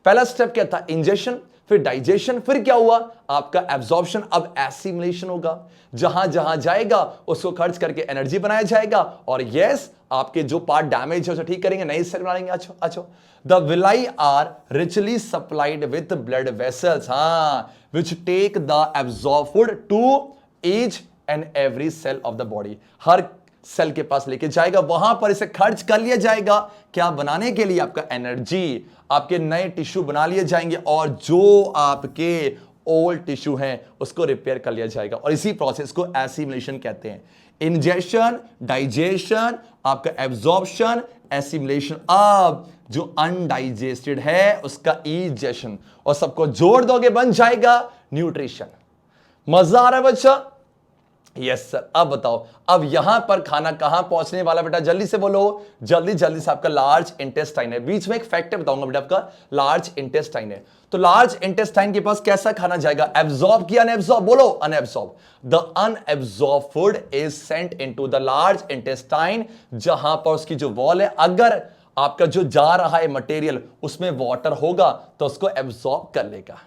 पहला स्टेप क्या था, इंजेक्शन, फिर डाइजेशन, फिर क्या हुआ आपका एब्जॉर्प्शन। अब एसिमिलेशन होगा, जहां जहां जाएगा उसको खर्च करके एनर्जी बनाया जाएगा, और यस आपके जो पार्ट डैमेज है उसे ठीक करेंगे, नए सेल बनाएंगे। अच्छो अच्छो, the villi are richly supplied with blood vessels, हाँ, which take the absorb food to each and every cell of the body. हर सेल के पास लेके जाएगा, वहां पर इसे खर्च कर लिया जाएगा, क्या बनाने के लिए, आपका एनर्जी, आपके नए टिश्यू बना लिए जाएंगे, और जो आपके ओल्ड टिश्यू हैं उसको रिपेयर कर लिया जाएगा। और इसी प्रोसेस को एसिमिलेशन कहते हैं। इंजेक्शन, डाइजेशन, आपका एब्जॉर्प्शन, एसिमिलेशन। अब जो अनडाइजेस्टेड है उसका इजेशन, और सबको जोड़ दोगे बन जाएगा न्यूट्रिशन। मजा आ रहा है बच्चा, यस सर। अब बताओ, अब यहां पर खाना कहां पहुंचने वाला बेटा, जल्दी से बोलो, जल्दी जल्दी से। आपका लार्ज इंटेस्टाइन है, बीच में एक फैक्ट बताऊंगा बेटा, आपका लार्ज इंटेस्टाइन है। तो लार्ज इंटेस्टाइन के पास कैसा खाना जाएगा, एब्जॉर्ब किया अनएब्जॉर्ब, बोलो unabsorb. The unabsorb food is sent into the large intestine, जहां पर उसकी जो वॉल है, अगर आपका जो जा रहा है मटेरियल उसमें वाटर होगा तो उसको एब्जॉर्ब कर लेगा।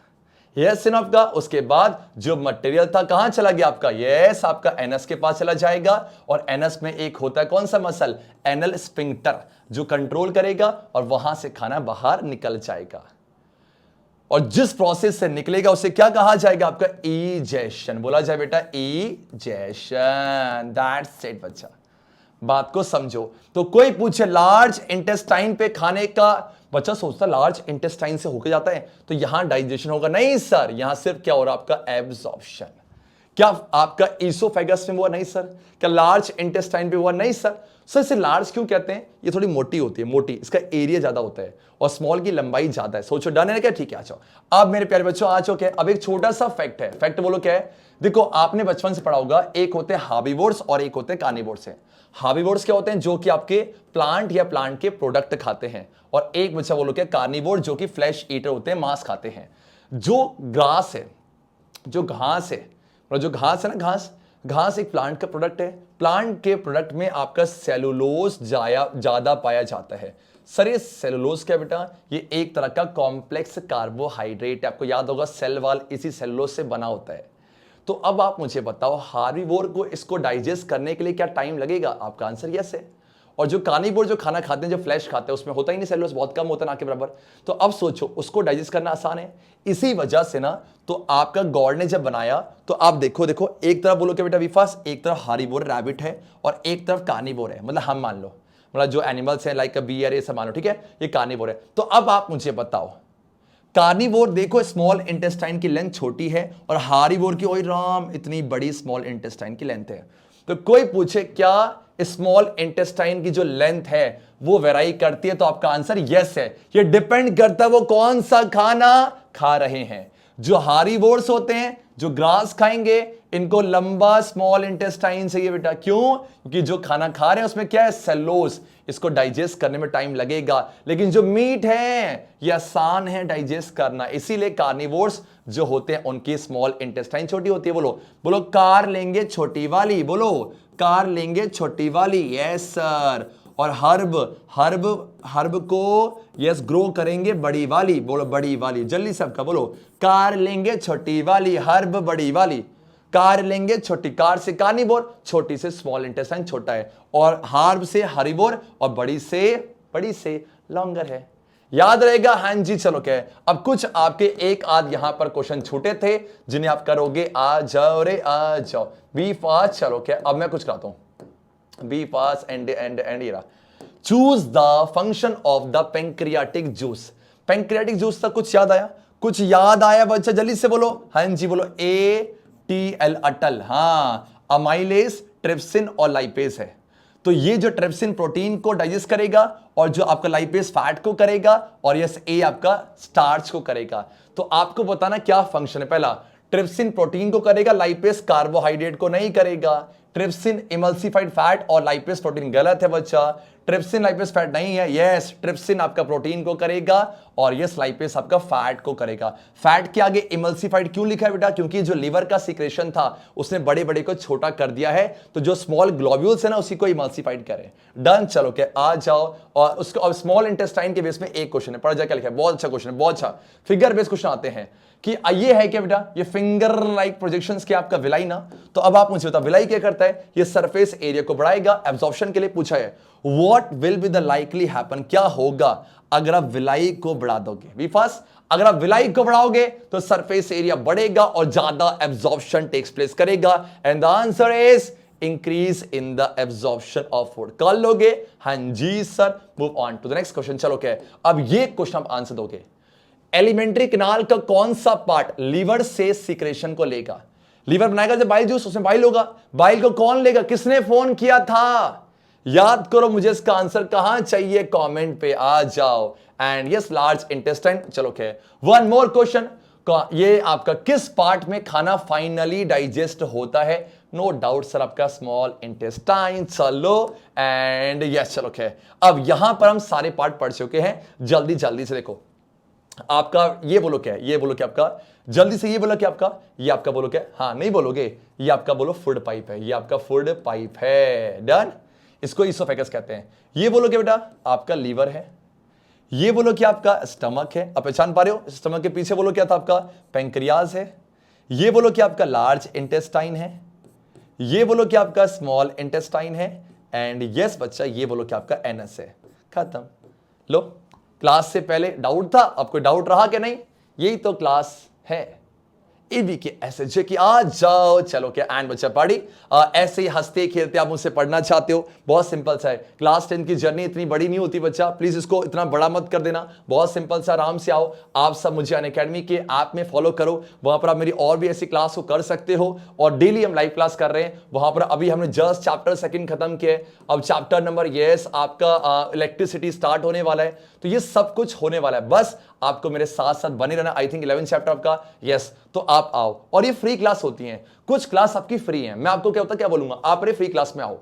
यस इनफ का। उसके बाद जो मटेरियल था कहां चला गया आपका, यस आपका एनस के पास चला जाएगा, और एनस में एक होता है कौन सा मसल, एनल स्फिंक्टर, जो कंट्रोल करेगा और वहां से खाना बाहर निकल जाएगा। और जिस प्रोसेस से निकलेगा उसे क्या कहा जाएगा आपका, इजेशन। बोला जाए बेटा इजेशन। दैट्स इट बच्चा, बात को समझो। तो कोई पूछे लार्ज इंटेस्टाइन पे खाने का, बच्चा सोचता लार्ज इंटेस्टाइन से होकर जाता है तो यहां डाइजेशन होगा, नहीं सर, यहां सिर्फ क्या हो रहा है आपका, एब्जॉर्प्शन। क्या आपका ईसोफेगस में हुआ, नहीं सर। क्या लार्ज इंटेस्टाइन पे हुआ, नहीं सर। सर इसे लार्ज क्यों कहते हैं, ये थोड़ी मोटी होती है, मोटी, इसका एरिया ज्यादा होता है और स्मॉल की लंबाई ज्यादा है। सोचो डन है क्या, ठीक है। आ जाओ अब मेरे प्यारे बच्चों, आ चुके हैं। अब एक छोटा सा फैक्ट है, फैक्ट बोलो क्या है। देखो आपने बचपन से पढ़ा होगा, एक होते हैं हार्बीवोर्स और एक होते हैं कार्निवोर्स है। हार्बीवोर्स क्या होते हैं, जो कि आपके प्लांट या प्लांट के प्रोडक्ट खाते हैं, और एक बच्चा बोलो क्या, कार्निवोर, जो कि फ्लैश ईटर होते हैं, मांस खाते हैं। जो ग्रास है, जो घास है, और जो घास है ना, घास, घास एक प्लांट का प्रोडक्ट है। प्लांट के प्रोडक्ट में आपका सेलुलोज ज्यादा पाया जाता है। सर ये सेलुलोज क्या बेटा, ये एक तरह का कॉम्प्लेक्स कार्बोहाइड्रेट है। आपको याद होगा सेल वॉल इसी सेलुलोज से बना होता है। तो अब आप मुझे बताओ, हार्बीवोर को इसको डाइजेस्ट करने के लिए क्या टाइम लगेगा, आपका आंसर यस है। और जो कार्निवोर जो खाना खाते हैं, जो फ्लैश खाते हैं, उसमें होता ही नहीं सेलुलोज, बहुत कम होता है ना के बराबर। तो अब सोचो उसको डाइजेस्ट करना आसान है। इसी वजह से ना, तो आपका गॉड ने जब बनाया, तो आप देखो देखो, एक तरफ बोलो क्या बेटा विफास, एक तरफ हार्बीवोर रैबिट है और एक तरफ कार्निवोर है। मतलब हम मान लो, मतलब जो एनिमल्स हैं लाइक बियर, ये सब मान लो, ठीक है, ये कार्निवोर है। तो अब आप मुझे बताओ, कार्निवोर देखो स्मॉल इंटेस्टाइन की लेंथ छोटी है, और हार्बीवोर की, ओए राम, इतनी बड़ी स्मॉल इंटेस्टाइन की लेंथ है। तो कोई पूछे क्या स्मॉल इंटेस्टाइन की जो लेंथ है वो वेराई करती है, तो आपका आंसर यस है। ये डिपेंड करता है वो कौन सा खाना खा रहे हैं। जो हार्बीवोर्स होते हैं, जो ग्रास खाएंगे, इनको लंबा स्मॉल इंटेस्टाइन चाहिए बेटा। क्यों, क्योंकि जो खाना खा रहे हैं उसमें क्या है, सेलुलोज, इसको डाइजेस्ट करने में टाइम लगेगा। लेकिन जो मीट है ये आसान है डाइजेस्ट करना, इसीलिए कार्निवोर्स जो होते हैं उनकी स्मॉल इंटेस्टाइन छोटी होती है। बोलो बोलो, कार लेंगे छोटी वाली, बोलो कार लेंगे छोटी वाली, यस सर। और हर्ब, हर्ब, हर्ब को यस ग्रो करेंगे बड़ी वाली, बोलो बड़ी वाली, जल्दी सबका बोलो, कार लेंगे छोटी वाली, हर्ब बड़ी वाली, कार लेंगे छोटी, कार से कार्निवोर, छोटी से स्मॉल इंटेस्टाइन छोटा है, और हार्ब से हर्बीवोर, और बड़ी से लॉन्गर है। याद रहेगा, हाँ जी। चलो क्या है, अब कुछ आपके एक आध यहां पर क्वेश्चन छूटे थे जिन्हें आप करोगे, आ जाओ रे आ जाओ, बी फास्ट। चलो क्या, अब मैं कुछ कराता हूं, बी फास्ट एंड ये रहा, choose the function of the pancreatic juice. Pancreatic juice तक कुछ याद आया, कुछ याद आया बच्चा, जल्दी से बोलो, हाँ जी बोलो, ATL अटल, हाँ, अमाइलेज, ट्रिप्सिन और लाइपेज है। तो ये जो ट्रिप्सिन प्रोटीन को डाइजेस्ट करेगा, और जो आपका लाइपेज फैट को करेगा, और यस ए आपका स्टार्च को करेगा। तो आपको बताना क्या फंक्शन है। पहला, ट्रिप्सिन प्रोटीन को करेगा, लाइपेज कार्बोहाइड्रेट को नहीं करेगा। ट्रिप्सिन इमल्सिफाइड फैट और लाइपेज प्रोटीन, गलत है बच्चा, ट्रिप्सिन लाइपेज फैट नहीं है। यस, ट्रिप्सिन आपका प्रोटीन को करेगा, और यस लाइपेज आपका फैट को करेगा। फैट के आगे इमल्सिफाइड क्यों लिखा है बेटा, क्योंकि जो लिवर का सिक्रेशन था उसने बड़े बड़े को छोटा कर दिया है, तो जो स्मॉल ग्लोब्यूल्स है ना उसी को इमल्सिफाइड करे। डन, चलो क्या, आ जाओ। और उसको अब स्मॉल इंटेस्टाइन के बेस में एक क्वेश्चन है, पढ़ जाए क्या लिखा है, बहुत अच्छा क्वेश्चन है, बहुत अच्छा। फिगर बेस्ड क्वेश्चन आते हैं कि ये है क्या बेटा, ये फिंगर लाइक प्रोजेक्शंस के आपका विलाई ना। तो अब आप मुझे बताओ विलाई क्या करता है, ये सरफेस एरिया को बढ़ाएगा, एब्जॉर्प्शन के लिए पूछा है। What will be the likely happen, क्या होगा अगर आप विलाई को बढ़ा दोगे, विफास, अगर आप विलाई को बढ़ाओगे तो सरफेस एरिया बढ़ेगा और ज्यादा एब्जॉर्प्शन टेक्स प्लेस करेगा, and the answer is increase in the absorption of food. कर लोगे, हाँ जी sir. Move on to the next question. चलो क्या, अब ये क्वेश्चन आप आंसर दोगे, एलिमेंट्री कैनाल का कौन सा पार्ट लीवर से सिक्रेशन को लेगा। लीवर बनाएगा जब बाइल जूस, उसमें बाइल होगा, बाइल को कौन लेगा, किसने फोन किया था, याद करो मुझे इसका आंसर कहां चाहिए, कमेंट पे आ जाओ। And yes, large intestine. चलो क्या, वन मोर क्वेश्चन, ये आपका किस पार्ट में खाना फाइनली डाइजेस्ट होता है, नो डाउट सर आपका स्मॉल इंटेस्टाइन। चलो एंड यस, चलो क्या, अब यहां पर हम सारे पार्ट पढ़ चुके हैं, जल्दी जल्दी से देखो आपका, ये बोलो क्या है, ये बोलो क्या आपका, जल्दी से ये बोलो क्या आपका, ये आपका बोलो क्या, हाँ नहीं बोलोगे, ये आपका बोलो फूड पाइप है, ये आपका फूड पाइप है। डन, इसको इसोफेगस कहते हैं। ये बोलो क्या बेटा, आपका लीवर है, ये बोलो कि आपका स्टमक है, आप पहचान पा रहे हो? स्टमक के पीछे बोलो क्या था आपका? पैंक्रियाज है। ये बोलो कि आपका लार्ज इंटेस्टाइन है। ये बोलो कि आपका स्मॉल इंटेस्टाइन है। एंड यस बच्चा, ये बोलो कि आपका एनस है। खत्म। लो, क्लास से पहले डाउट था, अब कोई डाउट रहा कि नहीं? यही तो क्लास है। एबी के एसएच कि आ जाओ, चलो क्या एंड बच्चा पार्टी। ऐसे ही हंसते खेलते आप मुझसे पढ़ना चाहते हो, बहुत सिंपल सा है। क्लास 10 की जर्नी इतनी बड़ी नहीं होती बच्चा, प्लीज इसको इतना बड़ा मत कर देना। बहुत सिंपल सा, आराम से आओ। आप सब मुझे अनअकैडमी के ऐप में फॉलो करो, वहां पर आप मेरी और भी ऐसी क्लास को कर सकते हो। और डेली हम लाइव क्लास कर रहे हैं वहां पर। अभी हमने जस्ट चैप्टर 2 खत्म किया, अब चैप्टर नंबर यस आपका इलेक्ट्रिसिटी स्टार्ट होने वाला है। तो ये सब कुछ होने वाला है, बस आपको मेरे साथ साथ बने रहना। आई थिंक 11 चैप्टर आपका यस, तो आप आओ। और ये फ्री क्लास होती हैं, कुछ क्लास आपकी फ्री है। मैं आपको क्या होता क्या बोलूंगा, आप मेरे फ्री क्लास में आओ।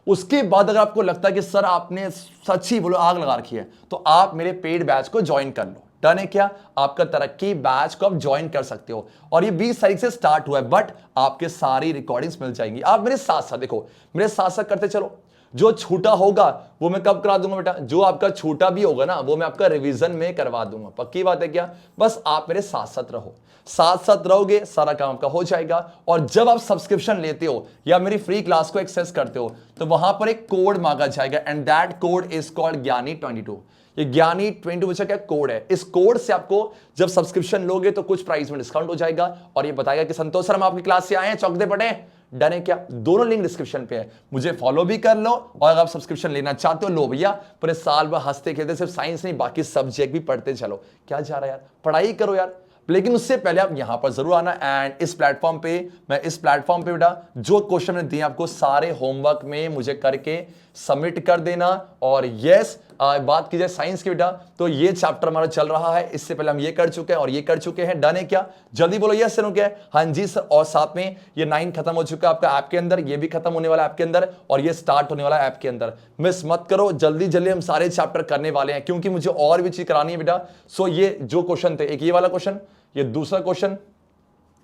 उसके बाद अगर आपको लगता है कि सर आपने सच्ची बोलो आग लगा रखी है, तो आप मेरे पेड बैच को ज्वाइन कर लो। डन है क्या? आपका तरक्की बैच को आप ज्वाइन कर सकते हो। और ये 20 तारीख से स्टार्ट हुआ है, बट आपके सारी रिकॉर्डिंग्स मिल जाएंगी। आप मेरे साथ साथ देखो, मेरे साथ साथ करते चलो। जो छूटा होगा वो मैं कब करा दूंगा बेटा? जो आपका छूटा भी होगा ना, वो मैं आपका रिवीजन में करवा दूंगा। पक्की बात है क्या? बस आप मेरे साथ साथ रहो, साथ साथ रहोगे, सारा काम आपका हो जाएगा। और जब आप सब्सक्रिप्शन लेते हो या मेरी फ्री क्लास को एक्सेस करते हो, तो वहां पर एक कोड मांगा जाएगा, and that code is called ज्ञानी 22। ये ज्ञानी 22 बच्चा क्या कोड है? इस कोड से आपको जब सब्सक्रिप्शन लोगे तो कुछ प्राइस में डिस्काउंट हो जाएगा, और ये बताएगा कि संतोष सर हम आपकी क्लास से आए हैं, चौक दे पड़े। डन है क्या? दोनों लिंक डिस्क्रिप्शन पे है, मुझे फॉलो भी कर लो, और अगर आप सब्सक्रिप्शन लेना चाहते हो लो भैया। पूरे साल भर हंसते खेलते सिर्फ साइंस नहीं बाकी सब्जेक्ट भी पढ़ते चलो। क्या जा रहा है यार, पढ़ाई करो यार। लेकिन उससे पहले आप यहां पर जरूर आना। एंड इस प्लेटफॉर्म पे, मैं इस प्लेटफॉर्म पे बेटा जो क्वेश्चन मैंने दिए आपको सारे होमवर्क में मुझे करके सबमिट कर देना। और यस बात की जाए साइंस की बेटा, तो ये चैप्टर हमारा चल रहा है, इससे पहले हम ये कर चुके हैं और ये कर चुके हैं। डन है क्या? जल्दी बोलो यस सर, क्या है? हाँ जी सर। और साथ में ये 9 खत्म हो चुका है आपका ऐप के अंदर, ये भी खत्म होने वाला है ऐप के अंदर, और ये स्टार्ट होने वाला है ऐप के अंदर। मिस मत करो, जल्दी जल्दी हम सारे चैप्टर करने वाले हैं, क्योंकि मुझे और भी चीज करानी है बेटा। सो ये जो क्वेश्चन थे, एक ये वाला क्वेश्चन, ये दूसरा क्वेश्चन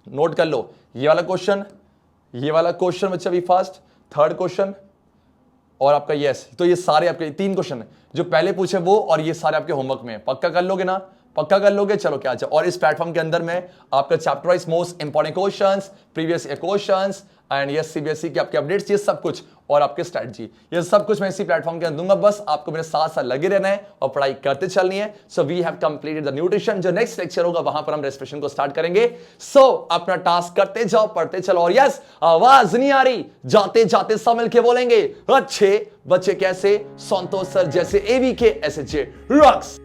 नोट कर लो, ये वाला क्वेश्चन, ये वाला क्वेश्चन बच्चा भी फास्ट, थर्ड क्वेश्चन, और आपका यस। तो ये सारे आपके 3 क्वेश्चन है जो पहले पूछे वो, और ये सारे आपके होमवर्क में। पक्का कर लोगे ना? पक्का कर लोगे? चलो क्या अच्छा। और इस प्लेटफॉर्म के अंदर में आपका chapter wise most important questions, previous year questions, and yes CBSE के आपके अपडेट्स, ये सब कुछ, और आपके स्ट्रेटजी, ये सब कुछ मैं इसी प्लेटफॉर्म के अंदर दूंगा। बस आपको मेरे साथ साथ लगे रहना है और पढ़ाई करते चलनी है। So we have completed the nutrition. जो नेक्स्ट लेक्चर होगा वहां पर हम रेस्पिरेशन को स्टार्ट करेंगे। सो अपना टास्क करते जाओ, पढ़ते चलो। और यस, आवाज नहीं आ रही, जाते जाते सब मिलके बोलेंगे, अच्छे बच्चे कैसे? संतोष सर जैसे, एवी के एसएच रॉक्स।